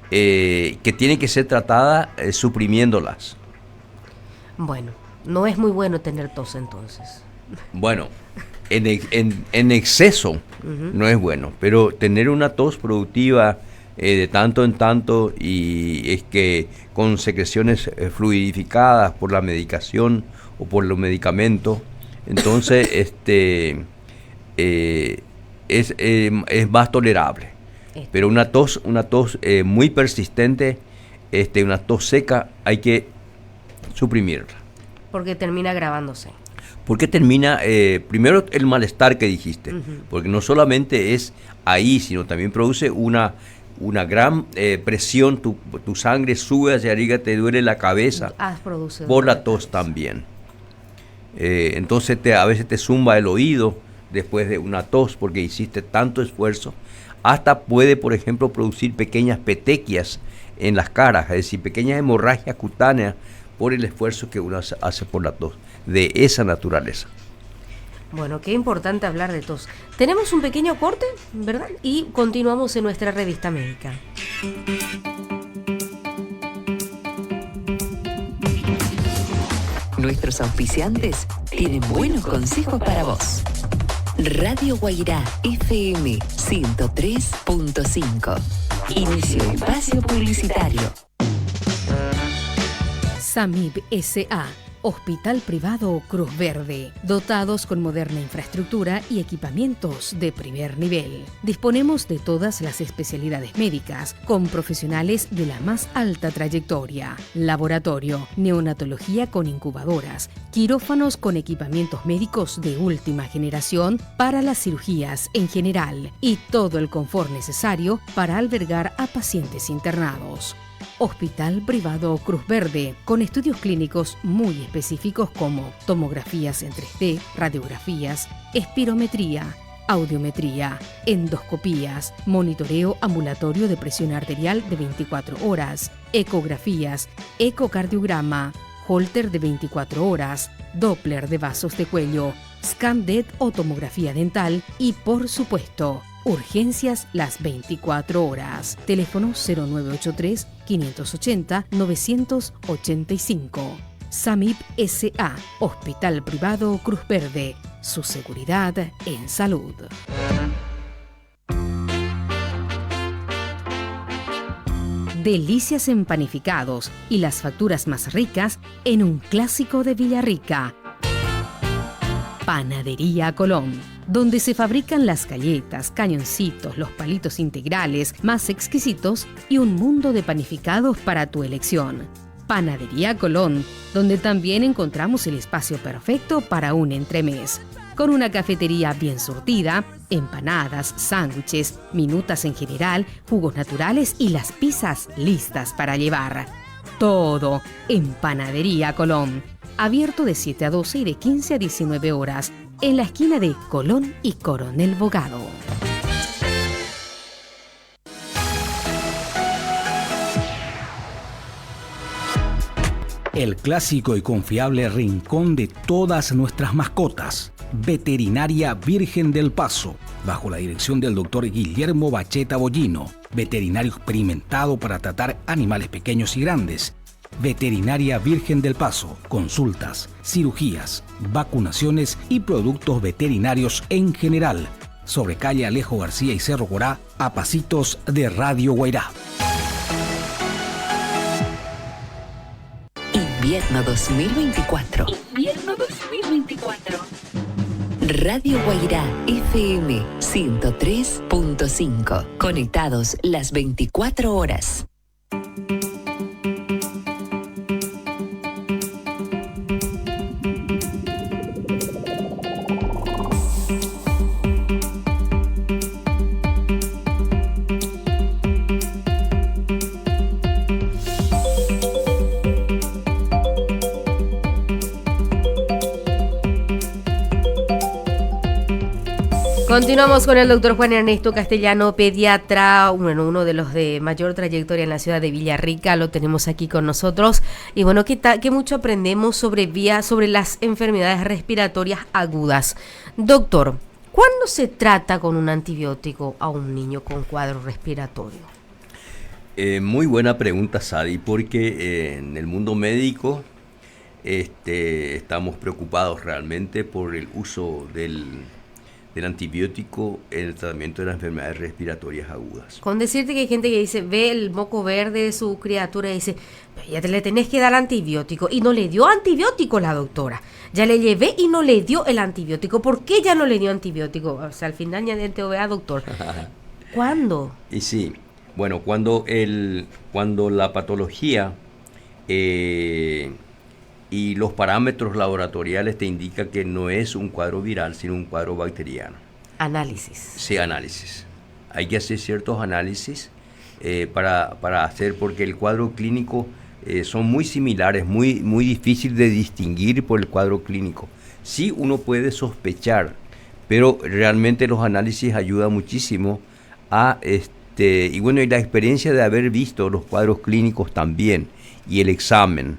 que tiene que ser tratada suprimiéndolas. Bueno, no es muy bueno tener tos entonces. Bueno, en exceso no es bueno, pero tener una tos productiva de tanto en tanto, y es que con secreciones fluidificadas por la medicación o por los medicamentos, entonces es más tolerable. Pero una tos muy persistente, una tos seca, hay que suprimirla. Porque termina agravándose. Porque termina, primero el malestar que dijiste, porque no solamente es ahí, sino también produce una gran presión, tu sangre sube hacia arriba, te duele la cabeza por la tos también. Entonces a veces te zumba el oído después de una tos porque hiciste tanto esfuerzo. Hasta puede, por ejemplo, producir pequeñas petequias en las caras, es decir, pequeñas hemorragias cutáneas por el esfuerzo que uno hace por la tos, de esa naturaleza. Bueno, qué importante hablar de tos. Tenemos un pequeño corte, ¿verdad? Y continuamos en nuestra revista médica. Nuestros auspiciantes tienen buenos consejos para vos. Radio Guairá FM 103.5. Inicio espacio publicitario. SAMIB S.A. Hospital Privado Cruz Verde, dotados con moderna infraestructura y equipamientos de primer nivel. Disponemos de todas las especialidades médicas, con profesionales de la más alta trayectoria. Laboratorio, neonatología con incubadoras, quirófanos con equipamientos médicos de última generación para las cirugías en general y todo el confort necesario para albergar a pacientes internados. Hospital Privado Cruz Verde, con estudios clínicos muy específicos como tomografías en 3D, radiografías, espirometría, audiometría, endoscopías, monitoreo ambulatorio de presión arterial de 24 horas, ecografías, ecocardiograma, holter de 24 horas, Doppler de vasos de cuello, ScanDet o tomografía dental y, por supuesto, urgencias las 24 horas. Teléfono 0983-580-985. SAMIP S.A. Hospital Privado Cruz Verde. Su seguridad en salud. Delicias en panificados y las facturas más ricas en un clásico de Villarrica. Panadería Colón, donde se fabrican las galletas, cañoncitos, los palitos integrales más exquisitos y un mundo de panificados para tu elección. Panadería Colón, donde también encontramos el espacio perfecto para un entremés. Con una cafetería bien surtida, empanadas, sándwiches, minutas en general, jugos naturales y las pizzas listas para llevar. Todo en Panadería Colón. Abierto de 7 a 12 y de 15 a 19 horas, en la esquina de Colón y Coronel Bogado. El clásico y confiable rincón de todas nuestras mascotas. Veterinaria Virgen del Paso, bajo la dirección del Dr. Guillermo Bacheta Bollino, veterinario experimentado para tratar animales pequeños y grandes. Veterinaria Virgen del Paso, consultas, cirugías, vacunaciones y productos veterinarios en general. Sobre calle Alejo García y Cerro Corá, a pasitos de Radio Guairá. Invierno 2024. Invierno 2024. Radio Guairá FM 103.5. Conectados las 24 horas. Continuamos con el doctor Juan Ernesto Castellano, pediatra, uno de los de mayor trayectoria en la ciudad de Villarrica. Lo tenemos aquí con nosotros. Y bueno, ¿qué mucho aprendemos sobre las enfermedades respiratorias agudas? Doctor, ¿cuándo se trata con un antibiótico a un niño con cuadro respiratorio? Muy buena pregunta, Sadi, porque en el mundo médico estamos preocupados realmente por el uso del antibiótico en el tratamiento de las enfermedades respiratorias agudas. Con decirte que hay gente que dice, ve el moco verde de su criatura y dice, ya le tenés que dar antibiótico, y no le dio antibiótico la doctora. Ya le llevé y no le dio el antibiótico. ¿Por qué ya no le dio antibiótico? O sea, al final ya te vea, doctor. ¿Cuándo? Y sí, bueno, cuando la patología y los parámetros laboratoriales te indican que no es un cuadro viral, sino un cuadro bacteriano. Análisis. Sí, análisis. Hay que hacer ciertos análisis para hacer, porque el cuadro clínico son muy similares, muy difícil de distinguir por el cuadro clínico. Sí, uno puede sospechar, pero realmente los análisis ayudan muchísimo y bueno, y la experiencia de haber visto los cuadros clínicos también, y el examen.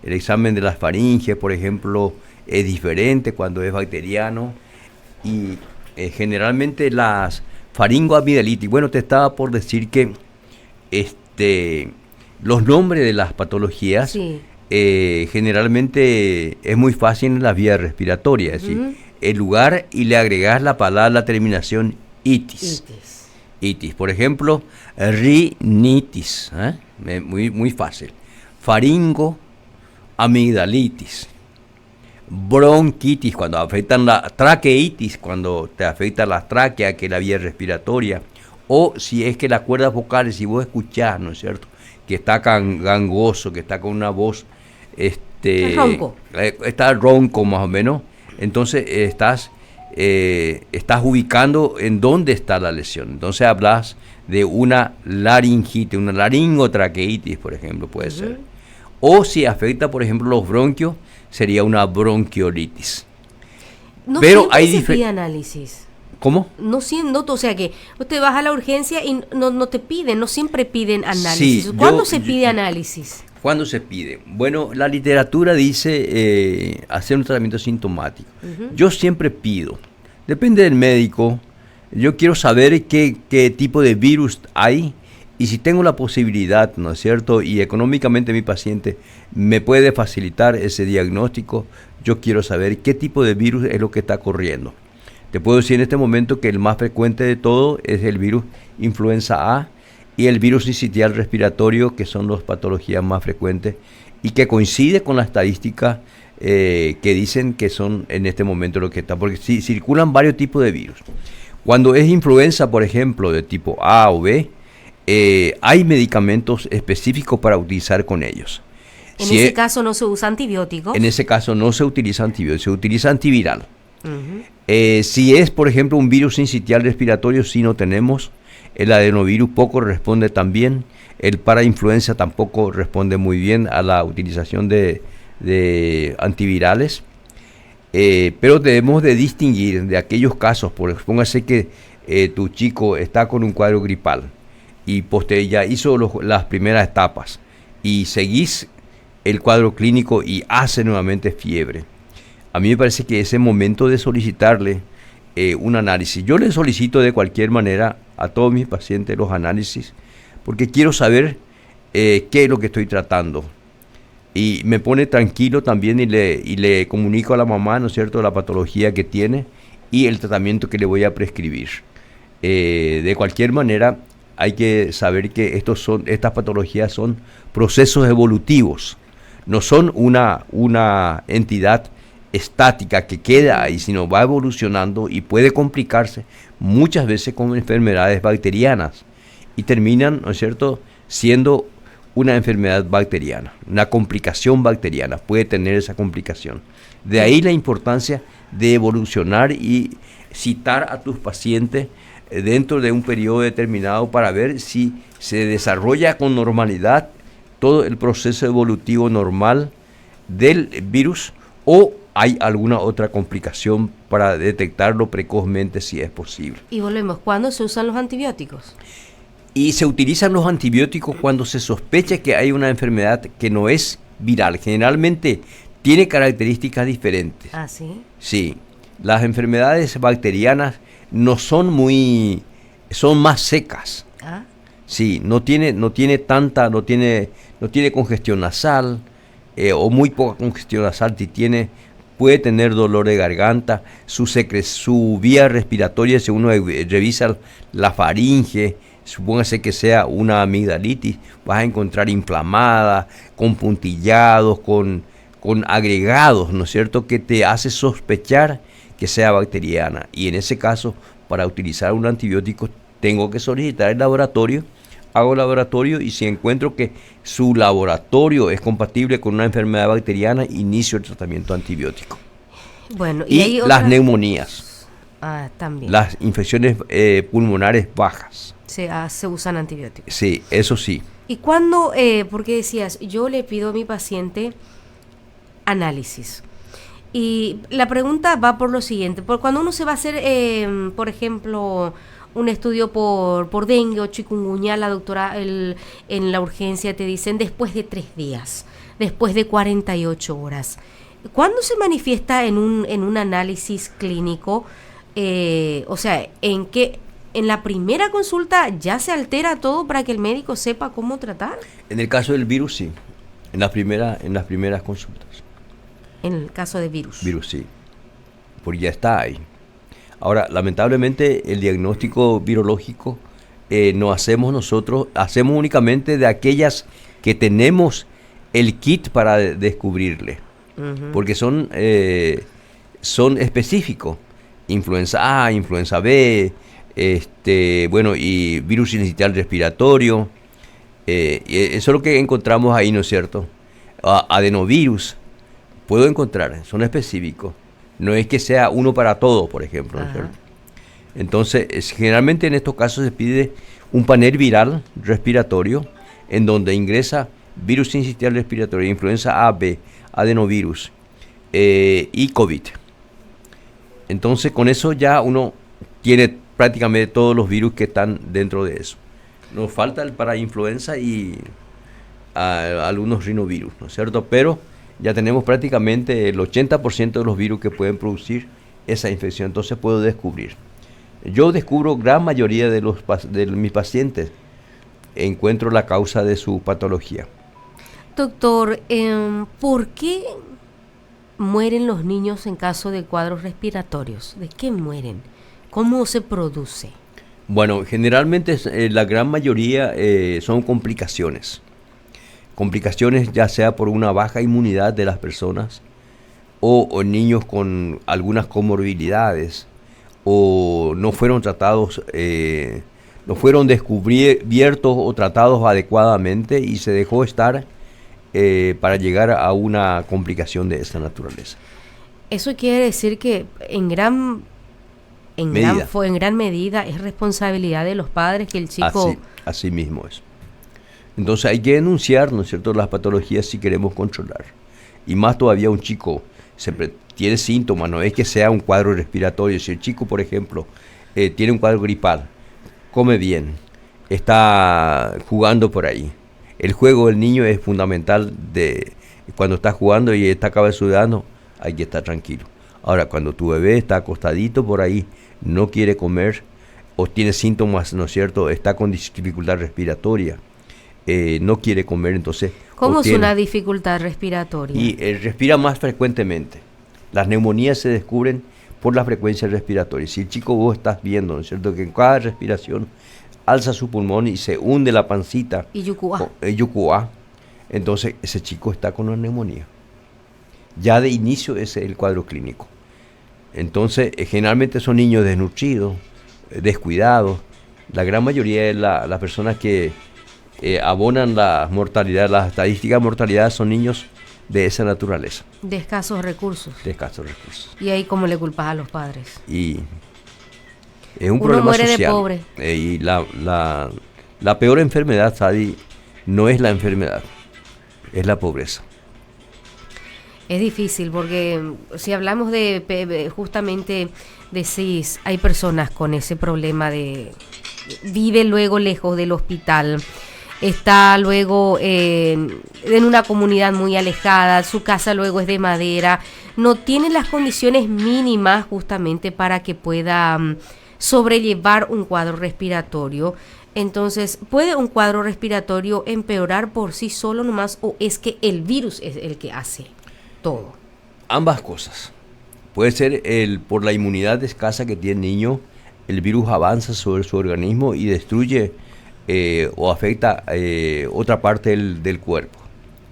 El examen de las faringes, por ejemplo, es diferente cuando es bacteriano, y generalmente las faringoamigdalitis. Bueno, te estaba por decir que los nombres de las patologías, sí, generalmente es muy fácil en las vías respiratorias, es decir, el lugar, y le agregas la palabra, la terminación itis. Itis, por ejemplo, rinitis, muy fácil. Faringoamigdalitis, bronquitis, cuando afectan la traqueitis, cuando te afecta la tráquea, que es la vía respiratoria, o si es que las cuerdas vocales, si vos escuchás, ¿no es cierto?, que está gangoso, que está con una voz, ronco. Está ronco más o menos, entonces estás ubicando en dónde está la lesión. Entonces hablas de una laringitis, una laringotraqueitis, por ejemplo, puede ser. O si afecta, por ejemplo, los bronquios, sería una bronquiolitis. No pero siempre hay se pide análisis. ¿Cómo? No, o sea que usted vas a la urgencia y no te piden, no siempre piden análisis. Sí, ¿Cuándo se pide análisis? ¿Cuándo se pide? Bueno, la literatura dice hacer un tratamiento sintomático. Yo siempre pido, depende del médico, yo quiero saber qué tipo de virus hay y si tengo la posibilidad, ¿no es cierto? Y económicamente mi paciente me puede facilitar ese diagnóstico, yo quiero saber qué tipo de virus es lo que está corriendo. Te puedo decir en este momento que el más frecuente de todo es el virus influenza A y el virus sincitial respiratorio, que son las patologías más frecuentes y que coincide con la estadística que dicen que son en este momento lo que está, porque circulan varios tipos de virus. Cuando es influenza, por ejemplo, de tipo A o B, hay medicamentos específicos para utilizar con ellos. En ese caso no se usa antibióticos. En ese caso no se utiliza antibiótico, se utiliza antiviral. Si es, por ejemplo, un virus sincitial respiratorio, sí no tenemos. El adenovirus poco responde también. El parainfluenza tampoco responde muy bien a la utilización de antivirales. Pero debemos de distinguir de aquellos casos, póngase que tu chico está con un cuadro gripal y ya hizo las primeras etapas y seguís el cuadro clínico y hace nuevamente fiebre. A mí me parece que es el momento de solicitarle un análisis. Yo le solicito de cualquier manera a todos mis pacientes los análisis porque quiero saber qué es lo que estoy tratando. Y me pone tranquilo también y le comunico a la mamá, ¿no es cierto?, la patología que tiene y el tratamiento que le voy a prescribir. De cualquier manera, hay que saber que estas patologías son procesos evolutivos, no son una entidad estática que queda ahí, sino va evolucionando y puede complicarse muchas veces con enfermedades bacterianas y terminan, ¿no es cierto?, siendo una enfermedad bacteriana, una complicación bacteriana, puede tener esa complicación. De ahí la importancia de evolucionar y citar a tus pacientes dentro de un periodo determinado para ver si se desarrolla con normalidad todo el proceso evolutivo normal del virus o hay alguna otra complicación para detectarlo precozmente si es posible. Y volvemos, ¿cuándo se usan los antibióticos? Y se utilizan los antibióticos cuando se sospecha que hay una enfermedad que no es viral. Generalmente tiene características diferentes. ¿Ah, sí? Sí. Las enfermedades bacterianas no son son más secas. ¿Ah? Sí, no tiene congestión nasal o muy poca congestión nasal. Puede tener dolor de garganta. Su vía respiratoria, si uno revisa la faringe, supóngase que sea una amigdalitis, vas a encontrar inflamada, con puntillados, con agregados, ¿no es cierto?, que te hace sospechar que sea bacteriana. Y en ese caso, para utilizar un antibiótico, tengo que solicitar el laboratorio, hago laboratorio y si encuentro que su laboratorio es compatible con una enfermedad bacteriana, inicio el tratamiento antibiótico. Bueno, y las neumonías. También. Las infecciones pulmonares bajas. Se usan antibióticos. Sí, eso sí. ¿Y cuándo, porque decías, yo le pido a mi paciente análisis? Y la pregunta va por lo siguiente, cuando uno se va a hacer, por ejemplo, un estudio por dengue o chikungunya, la doctora en la urgencia te dicen después de 3 días, después de 48 horas. ¿Cuándo se manifiesta en un análisis clínico? O sea, ¿en la primera consulta ya se altera todo para que el médico sepa cómo tratar? En el caso del virus, sí. En las primeras consultas. En el caso de virus. Virus, sí. Porque ya está ahí. Ahora, lamentablemente, el diagnóstico virológico no hacemos nosotros, hacemos únicamente de aquellas que tenemos el kit para descubrirle. porque son específicos. Influenza A, influenza B, y virus sincitial respiratorio. Y eso es lo que encontramos ahí, ¿no es cierto? Adenovirus, puedo encontrar, son específicos. No es que sea uno para todos, por ejemplo, ¿no es cierto? Entonces, generalmente en estos casos se pide un panel viral respiratorio en donde ingresa virus sincitial respiratorio, influenza A, B, adenovirus y COVID. Entonces, con eso ya uno tiene prácticamente todos los virus que están dentro de eso. Nos falta el parainfluenza y algunos rinovirus, ¿no es cierto? Pero ya tenemos prácticamente el 80% de los virus que pueden producir esa infección, entonces puedo descubrir. Yo descubro gran mayoría de mis pacientes, encuentro la causa de su patología. Doctor, ¿por qué mueren los niños en caso de cuadros respiratorios? ¿De qué mueren? ¿Cómo se produce? Bueno, generalmente la gran mayoría son complicaciones. Complicaciones ya sea por una baja inmunidad de las personas o niños con algunas comorbilidades o no fueron tratados, no fueron descubiertos o tratados adecuadamente y se dejó estar para llegar a una complicación de esta naturaleza. Eso quiere decir que en gran medida es responsabilidad de los padres que el chico... Así mismo es. Entonces hay que denunciar, ¿no es cierto?, las patologías si queremos controlar. Y más todavía un chico tiene síntomas, no es que sea un cuadro respiratorio. Si el chico, por ejemplo, tiene un cuadro gripal, come bien, está jugando por ahí. El juego del niño es fundamental cuando está jugando y está cabezudando, hay que estar tranquilo. Ahora, cuando tu bebé está acostadito por ahí, no quiere comer o tiene síntomas, ¿no es cierto?, está con dificultad respiratoria, no quiere comer, entonces... ¿Cómo es una dificultad respiratoria? Y respira más frecuentemente. Las neumonías se descubren por la frecuencia respiratoria. Si el chico vos estás viendo, ¿no es cierto?, que en cada respiración alza su pulmón y se hunde la pancita. Y yucuá. Entonces ese chico está con una neumonía. Ya de inicio ese es el cuadro clínico. Entonces generalmente son niños desnutridos, descuidados. La gran mayoría de las personas que abonan la mortalidad, las estadísticas de mortalidad son niños de esa naturaleza. De escasos recursos. ¿Y ahí cómo le culpas a los padres? Y es un problema muere social. De pobre. Y la peor enfermedad, Sadi, no es la enfermedad, es la pobreza. Es difícil porque si hablamos justamente de CIS, hay personas con ese problema vive luego lejos del hospital, está luego en una comunidad muy alejada, su casa luego es de madera, no tiene las condiciones mínimas justamente para que pueda sobrellevar un cuadro respiratorio. Entonces, ¿puede un cuadro respiratorio empeorar por sí solo nomás o es que el virus es el que hace todo? Ambas cosas. Puede ser por la inmunidad escasa que tiene el niño, el virus avanza sobre su organismo y destruye o afecta otra parte del cuerpo,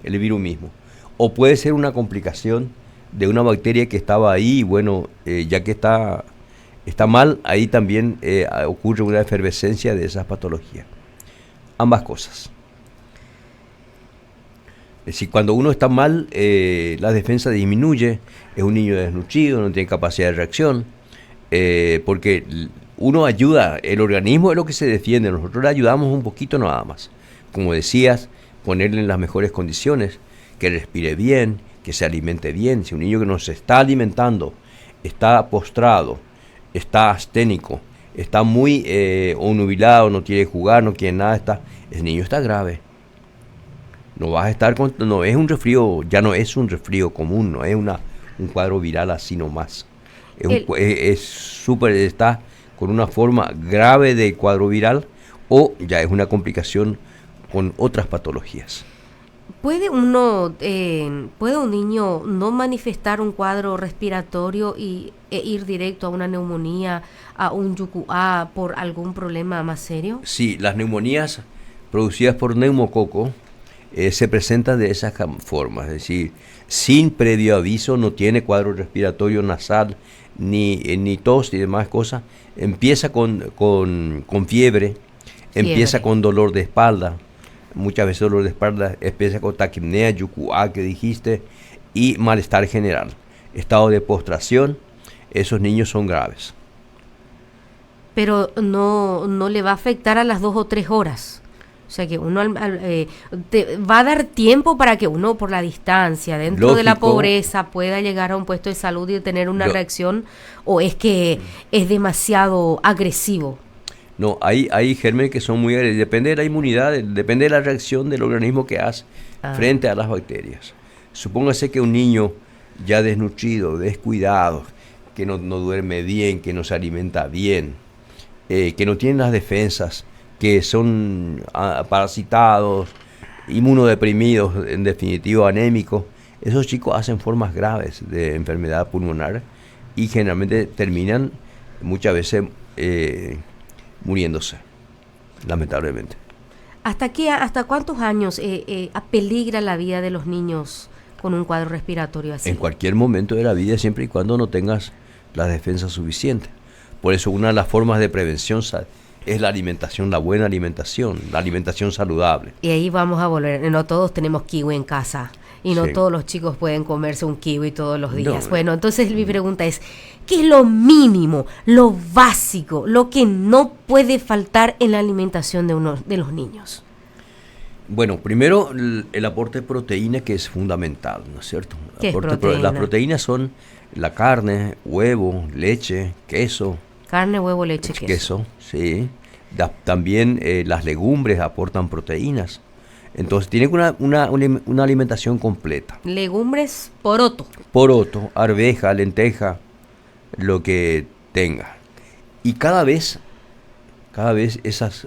el virus mismo. O puede ser una complicación de una bacteria que estaba ahí y bueno, ya que está mal, ahí también ocurre una efervescencia de esas patologías. Ambas cosas. Es decir, cuando uno está mal, la defensa disminuye, es un niño desnutrido, no tiene capacidad de reacción, porque uno ayuda, el organismo es lo que se defiende, nosotros le ayudamos un poquito nada más. Como decías, ponerle en las mejores condiciones, que respire bien, que se alimente bien. Si un niño que no se está alimentando, está postrado, está asténico, está muy nubilado, no quiere jugar, no quiere nada, ese niño está grave. No vas a estar no es un resfrío, ya no es un resfrío común, no es un cuadro viral así nomás. Está con una forma grave de cuadro viral o ya es una complicación con otras patologías. ¿Puede un niño no manifestar un cuadro respiratorio e ir directo a una neumonía, a un yucuá por algún problema más serio? Sí, las neumonías producidas por neumococo se presenta de esas formas, es decir, sin previo aviso, no tiene cuadro respiratorio nasal, ni tos y demás cosas, empieza con fiebre, empieza con dolor de espalda, muchas veces dolor de espalda, empieza con taquipnea, yucuá que dijiste, y malestar general, estado de postración. Esos niños son graves. Pero no le va a afectar a las 2 o 3 horas. O sea que uno va a dar tiempo para que uno, por la distancia, dentro de la pobreza, pueda llegar a un puesto de salud y tener una reacción, o es que es demasiado agresivo. No, hay gérmenes que son muy agresivos. Depende de la inmunidad, depende de la reacción del organismo que hace frente a las bacterias. Supóngase que un niño ya desnutrido, descuidado, que no duerme bien, que no se alimenta bien, que no tiene las defensas, que son parasitados, inmunodeprimidos, en definitiva anémicos, esos chicos hacen formas graves de enfermedad pulmonar y generalmente terminan muchas veces muriéndose, lamentablemente. ¿Hasta cuántos años apeligra la vida de los niños con un cuadro respiratorio así? En cualquier momento de la vida, siempre y cuando no tengas las defensas suficientes. Por eso una de las formas de prevención es la alimentación, la buena alimentación, la alimentación saludable. Y ahí vamos a volver, no todos tenemos kiwi en casa y no todos los chicos pueden comerse un kiwi todos los días. Bueno, entonces mi pregunta es, ¿qué es lo mínimo, lo básico, lo que no puede faltar en la alimentación de los niños? Bueno, primero el aporte de proteína, que es fundamental, ¿no es cierto? ¿Qué es proteína? Las proteínas son la carne, huevo, leche, queso. Carne, huevo, leche, queso, sí. También las legumbres aportan proteínas. Entonces tiene una alimentación completa. Legumbres, poroto. Poroto, arveja, lenteja, lo que tenga. Y cada vez esos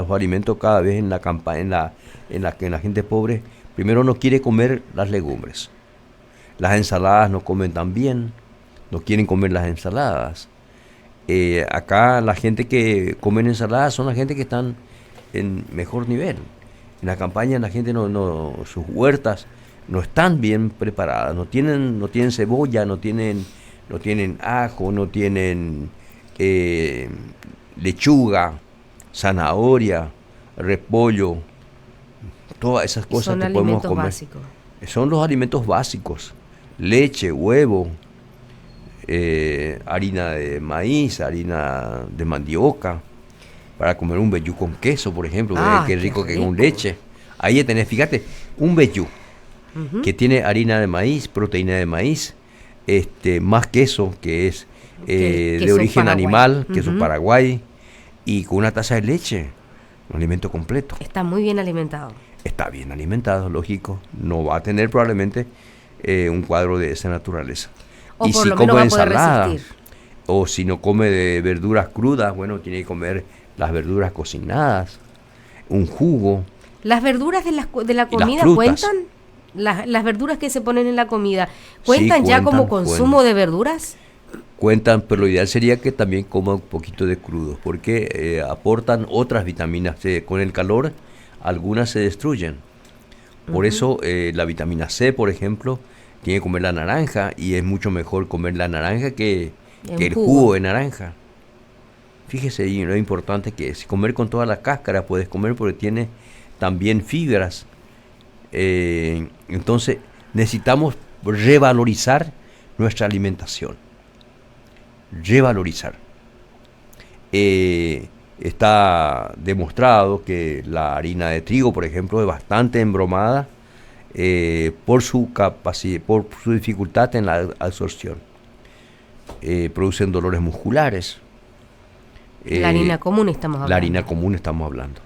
alimentos, cada vez en la gente pobre, primero no quiere comer las legumbres. Las ensaladas no comen tan bien, no quieren comer las ensaladas. Acá la gente que come ensaladas son la gente que están en mejor nivel. En la campaña la gente sus huertas no están bien preparadas, no tienen cebolla, no tienen ajo, no tienen lechuga, zanahoria, repollo, todas esas cosas que podemos comer. Básicos. Son los alimentos básicos: leche, huevo, harina de maíz, harina de mandioca, para comer un vellú con queso, por ejemplo. Qué rico que con leche. Ahí tenés, fíjate, un vellú que tiene harina de maíz, proteína de maíz, más queso, que es de origen Paraguay. Animal, queso Paraguay, y con una taza de leche, un alimento completo. Está muy bien alimentado. Está bien alimentado, lógico. No va a tener probablemente un cuadro de esa naturaleza. O y por si lo menos come va a poder ensalada, resistir. O si no come de verduras crudas, bueno, tiene que comer las verduras cocinadas, un jugo. ¿Las verduras de la comida cuentan? ¿Las verduras que se ponen en la comida cuentan ya como consumo de verduras? Cuentan, pero lo ideal sería que también coma un poquito de crudo, porque aportan otras vitaminas. Con el calor, algunas se destruyen. Por eso la vitamina C, por ejemplo, tiene que comer la naranja, y es mucho mejor comer la naranja que el jugo de naranja. Fíjese lo importante que es. Comer con toda la cáscara puedes comer, porque tiene también fibras. Entonces necesitamos revalorizar nuestra alimentación. Revalorizar. Está demostrado que la harina de trigo, por ejemplo, es bastante embromada por su capacidad, por su dificultad en la absorción. Producen dolores musculares. La harina común estamos hablando. La harina común estamos hablando.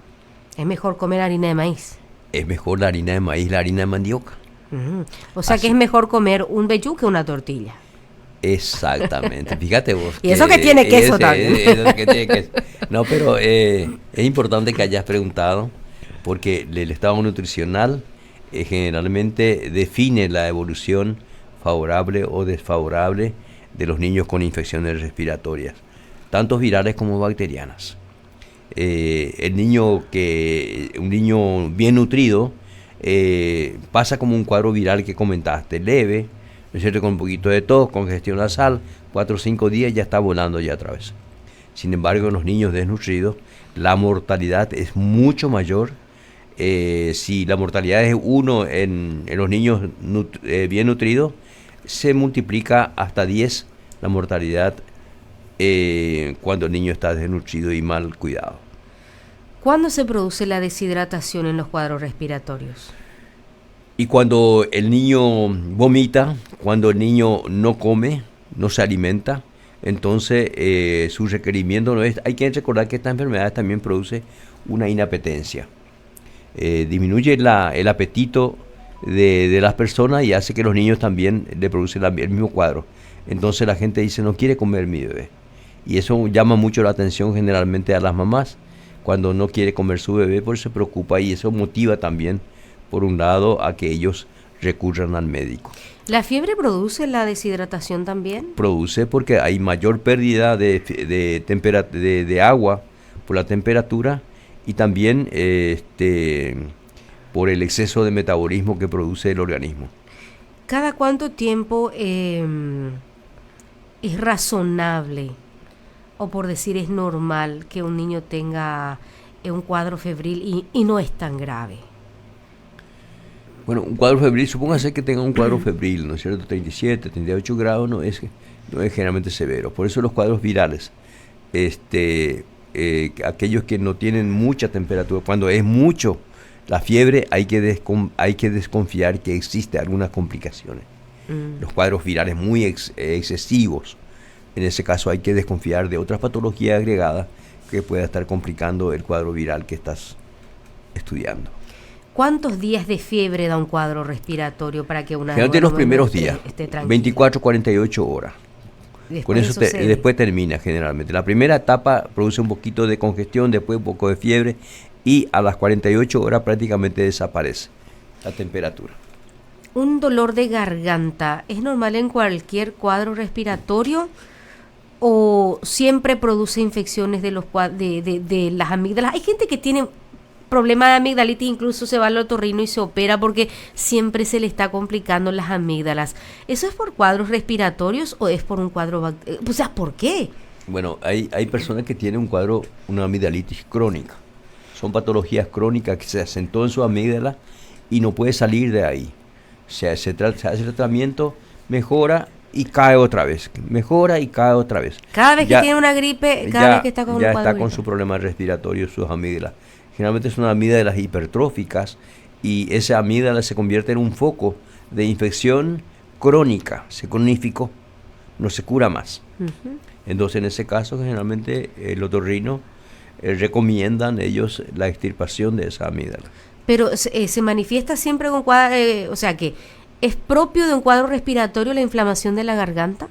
¿Es mejor comer harina de maíz? Es mejor la harina de maíz, la harina de mandioca. O sea que es mejor comer un vellú que una tortilla. Exactamente, fíjate vos. Y eso que tiene queso también. No, pero es importante que hayas preguntado, porque el estado nutricional generalmente define la evolución favorable o desfavorable de los niños con infecciones respiratorias, tanto virales como bacterianas. Un niño bien nutrido pasa como un cuadro viral que comentaste, leve, ¿no es cierto?, con un poquito de tos, congestión nasal, 4 o 5 días ya está volando ya otra vez. Sin embargo, en los niños desnutridos, la mortalidad es mucho mayor. Si la mortalidad es 1 en los niños bien nutridos, se multiplica hasta 10 la mortalidad cuando el niño está desnutrido y mal cuidado. ¿Cuándo se produce la deshidratación en los cuadros respiratorios? Y cuando el niño vomita, cuando el niño no come, no se alimenta, entonces su requerimiento no es... Hay que recordar que esta enfermedad también produce una inapetencia. Disminuye el apetito de las personas y hace que los niños también le producen el mismo cuadro. Entonces la gente dice, no quiere comer mi bebé. Y eso llama mucho la atención generalmente a las mamás. Cuando no quiere comer su bebé, pues se preocupa y eso motiva también, por un lado, a que ellos recurran al médico. ¿La fiebre produce la deshidratación también? Produce porque hay mayor pérdida de agua por la temperatura y también por el exceso de metabolismo que produce el organismo. ¿Cada cuánto tiempo es razonable, o por decir es normal, que un niño tenga un cuadro febril y no es tan grave? Bueno, un cuadro febril, supóngase que tenga un cuadro febril, ¿no es cierto? 37, 38 grados no es generalmente severo. Por eso los cuadros virales, aquellos que no tienen mucha temperatura, cuando es mucho la fiebre, hay que desconfiar que existe algunas complicaciones. Los cuadros virales muy excesivos, en ese caso hay que desconfiar de otras patologías agregadas que pueda estar complicando el cuadro viral que estás estudiando. ¿Cuántos días de fiebre da un cuadro respiratorio para que una... Generalmente los primeros días, 24, 48 horas. Con eso después termina generalmente. La primera etapa produce un poquito de congestión, después un poco de fiebre y a las 48 horas prácticamente desaparece la temperatura. ¿Un dolor de garganta es normal en cualquier cuadro respiratorio o siempre produce infecciones de las amígdalas? Hay gente que tiene problema de amigdalitis, incluso se va al otorrino y se opera porque siempre se le está complicando las amígdalas. ¿Eso es por cuadros respiratorios o es por un cuadro o sea, ¿por qué? Bueno, hay personas que tienen una amigdalitis crónica. Son patologías crónicas que se asentó en su amígdala y no puede salir de ahí. Se hace el tratamiento, mejora y cae otra vez. Mejora y cae otra vez. Cada vez que tiene una gripe, cada vez que está con un cuadro. Ya está con su problema respiratorio, sus amígdalas. Generalmente son amígdalas hipertróficas y esa amígdala se convierte en un foco de infección crónica, se cronificó, no se cura más. Entonces en ese caso generalmente el otorrino recomiendan ellos la extirpación de esa amígdala. Pero se manifiesta siempre con cuadro, o sea que ¿es propio de un cuadro respiratorio la inflamación de la garganta?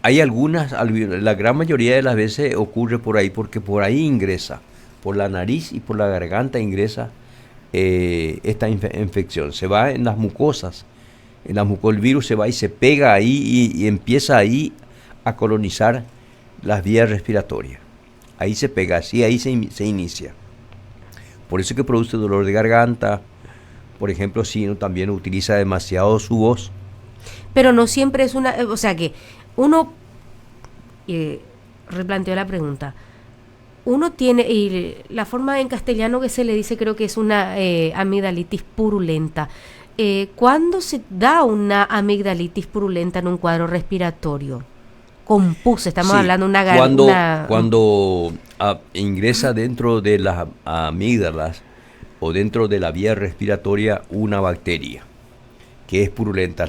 Hay algunas, la gran mayoría de las veces ocurre por ahí, porque por ahí ingresa. Por la nariz y por la garganta ingresa esta infección. Se va en las mucosas. El virus se va y se pega ahí y empieza ahí a colonizar las vías respiratorias. Ahí se pega, así ahí se inicia. Por eso que produce dolor de garganta. Por ejemplo, si uno también utiliza demasiado su voz. Pero no siempre es una... O sea que uno... replanteo la pregunta. Uno tiene, y la forma en castellano que se le dice creo que es una amigdalitis purulenta. ¿Cuándo se da una amigdalitis purulenta en un cuadro respiratorio? Con pus, estamos hablando de una garganta. Cuando ingresa dentro de las amígdalas o dentro de la vía respiratoria una bacteria que es purulenta.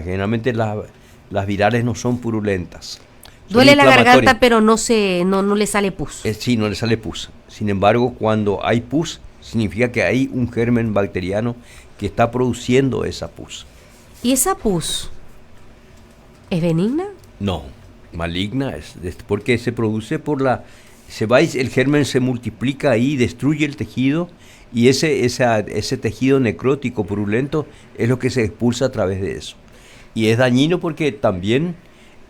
Generalmente las virales no son purulentas. Duele la garganta, pero no le sale pus. Sí, no le sale pus. Sin embargo, cuando hay pus, significa que hay un germen bacteriano que está produciendo esa pus. ¿Y esa pus es benigna? No, maligna, porque se produce el germen se multiplica ahí, destruye el tejido y ese tejido necrótico purulento es lo que se expulsa a través de eso. Y es dañino porque también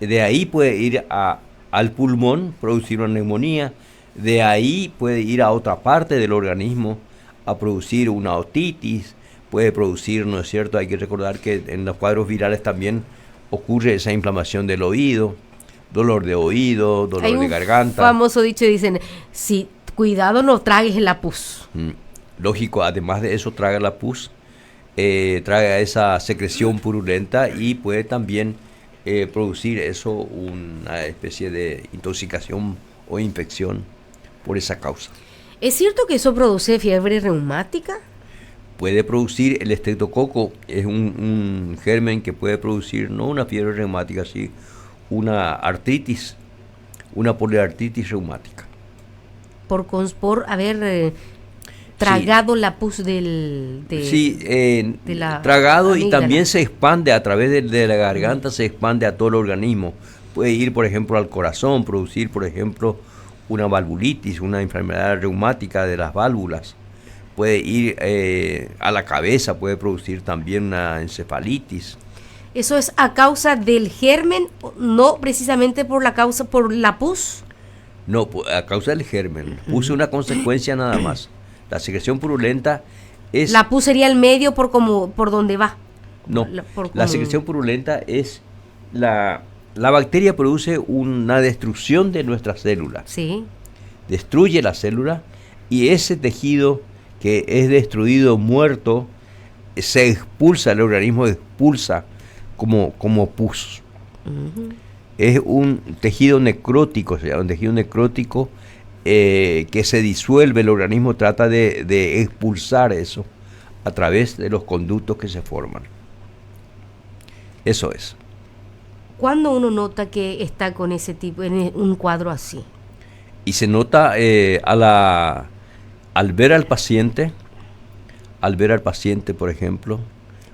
de ahí puede ir al pulmón, producir una neumonía, de ahí puede ir a otra parte del organismo a producir una otitis, puede producir, ¿no es cierto? Hay que recordar que en los cuadros virales también ocurre esa inflamación del oído, dolor de oído, dolor de garganta. Famoso dicho, dicen, si cuidado no tragues la pus. Lógico, además de eso traga la pus, traga esa secreción purulenta y puede también producir eso una especie de intoxicación o infección por esa causa. ¿Es cierto que eso produce fiebre reumática? Puede producir, el estreptococo es un germen que puede producir no una fiebre reumática, sino una artritis, una poliartritis reumática. Por haber tragado la pus de la tragado amígdala. Y también se expande a través de la garganta, se expande a todo el organismo. Puede ir, por ejemplo, al corazón, producir, por ejemplo, una valvulitis, una enfermedad reumática de las válvulas. Puede ir a la cabeza, puede producir también una encefalitis. ¿Eso es a causa del germen, no precisamente por la pus? No, a causa del germen. Pus es una consecuencia nada más. La secreción purulenta es... La pus sería el medio por donde va. No, la secreción purulenta es... La bacteria produce una destrucción de nuestras células. Sí. Destruye la célula y ese tejido que es destruido, muerto, se expulsa, el organismo expulsa como pus. Uh-huh. Es un tejido necrótico, o sea, un tejido necrótico que se disuelve, el organismo trata de expulsar eso a través de los conductos que se forman. Eso es. ¿Cuándo uno nota que está con ese tipo, en un cuadro así? Y se nota al ver al paciente, por ejemplo.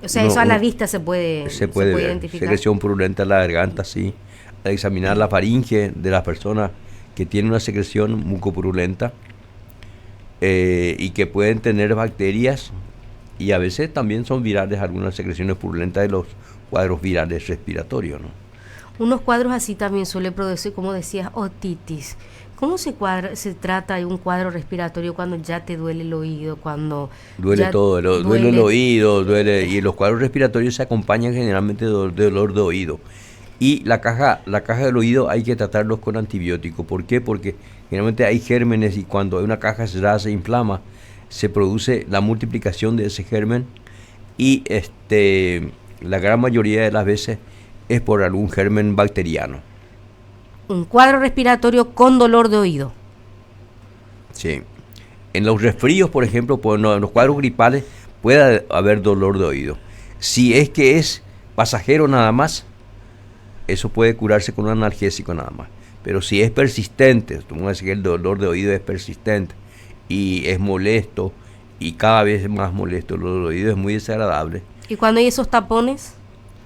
O sea, eso a la vista se puede ver. Identificar. Secreción purulenta en la garganta, sí. Al examinar la faringe de las personas que tienen una secreción mucopurulenta y que pueden tener bacterias y a veces también son virales algunas secreciones purulentas de los cuadros virales respiratorios, ¿no? Unos cuadros así también suele producir, como decías, otitis. ¿Cómo se trata de un cuadro respiratorio cuando ya te duele el oído? Cuando duele todo, duele el oído, y los cuadros respiratorios se acompañan generalmente de dolor de oído. Y la caja del oído hay que tratarlos con antibióticos. ¿Por qué? Porque generalmente hay gérmenes y cuando una caja cerrada se inflama, se produce la multiplicación de ese germen y la gran mayoría de las veces es por algún germen bacteriano. Un cuadro respiratorio con dolor de oído. Sí. En los resfríos, por ejemplo, en los cuadros gripales puede haber dolor de oído. Si es que es pasajero nada más, eso puede curarse con un analgésico nada más. Pero si es persistente, vamos a decir que el dolor de oído es persistente y es molesto y cada vez más molesto, el dolor de oído es muy desagradable. ¿Y cuando hay esos tapones?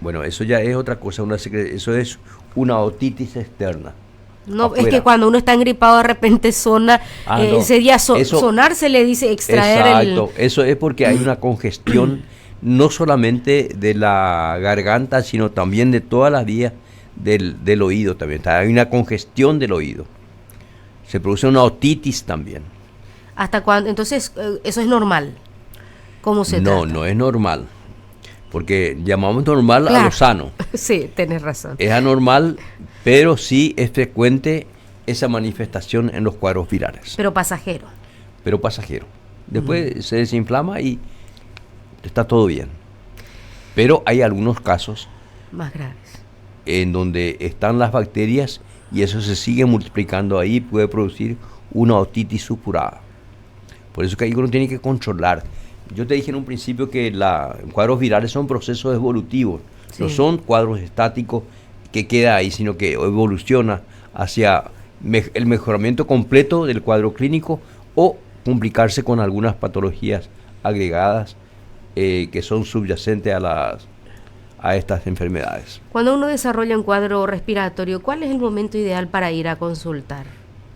Bueno, eso ya es otra cosa, eso es una otitis externa. No, afuera. Es que cuando uno está engripado de repente sonar se le dice extraer exacto, eso es porque hay una congestión no solamente de la garganta, sino también de todas las vías del oído también. Hay una congestión del oído. Se produce una otitis también. ¿Hasta cuándo? Entonces, ¿eso es normal? ¿Cómo se trata? No es normal. Porque llamamos normal a lo sano. Sí, tenés razón. Es anormal, pero sí es frecuente esa manifestación en los cuadros virales. Pero pasajero. Después se desinflama y está todo bien. Pero hay algunos casos más graves en donde están las bacterias y eso se sigue multiplicando ahí, puede producir una otitis supurada. Por eso que ahí uno tiene que controlar. Yo te dije en un principio que cuadros virales son procesos evolutivos, sí. No son cuadros estáticos que queda ahí, sino que evoluciona hacia el mejoramiento completo del cuadro clínico o complicarse con algunas patologías agregadas que son subyacentes a estas enfermedades. Cuando uno desarrolla un cuadro respiratorio, ¿cuál es el momento ideal para ir a consultar?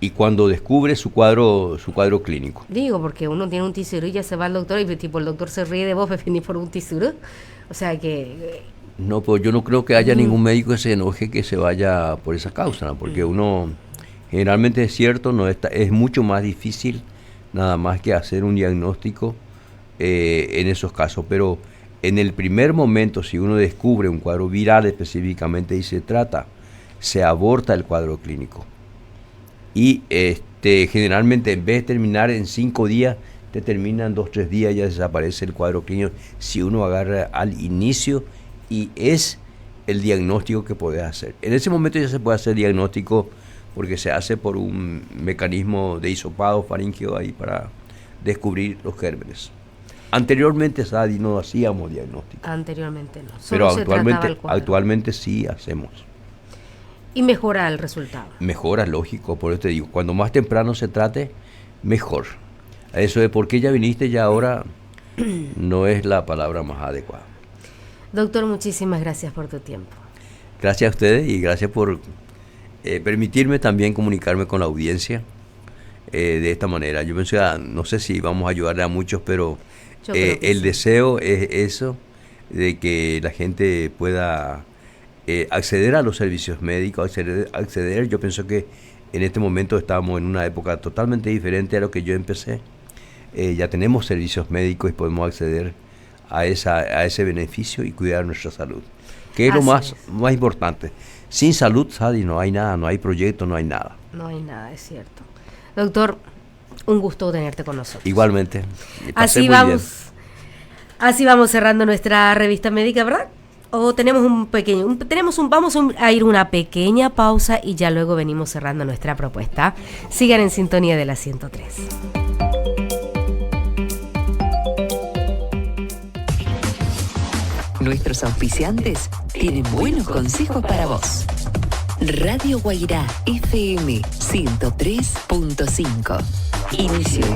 Y cuando descubre su cuadro clínico. Digo, porque uno tiene un tisurú y ya se va al doctor y tipo el doctor se ríe de vos, venís por un tisurú. O sea que... No, pues yo no creo que haya ningún médico que se enoje que se vaya por esa causa, ¿no? Porque uno, generalmente es cierto, es mucho más difícil nada más que hacer un diagnóstico en esos casos, pero en el primer momento, si uno descubre un cuadro viral específicamente y se trata, se aborta el cuadro clínico. Y generalmente en vez de terminar en 5 días, te termina en 2-3 días, ya desaparece el cuadro clínico si uno agarra al inicio y es el diagnóstico que puedes hacer. En ese momento ya se puede hacer diagnóstico porque se hace por un mecanismo de hisopado faríngeo ahí para descubrir los gérmenes. Anteriormente, Sadi, no hacíamos diagnóstico. Anteriormente no. Pero Solo actualmente sí hacemos. Y mejora el resultado. Mejora, lógico, por eso te digo, cuando más temprano se trate, mejor. Eso de por qué ya viniste ya ahora no es la palabra más adecuada. Doctor, muchísimas gracias por tu tiempo. Gracias a ustedes y gracias por permitirme también comunicarme con la audiencia de esta manera. Yo pensé, no sé si vamos a ayudarle a muchos, pero el deseo es eso, de que la gente pueda acceder a los servicios médicos, acceder. Yo pienso que en este momento estamos en una época totalmente diferente a lo que yo empecé. Ya tenemos servicios médicos y podemos acceder a ese beneficio y cuidar nuestra salud, que es lo más importante. Sin salud, Sadi, no hay nada, no hay proyecto, no hay nada. No hay nada, es cierto. Doctor, un gusto tenerte con nosotros. Igualmente. Así vamos cerrando nuestra revista médica, ¿verdad? O tenemos vamos a ir una pequeña pausa y ya luego venimos cerrando nuestra propuesta. Sigan en sintonía de la 103. Nuestros auspiciantes tienen buenos consejos para vos. Radio Guairá FM 103.5. Inicio.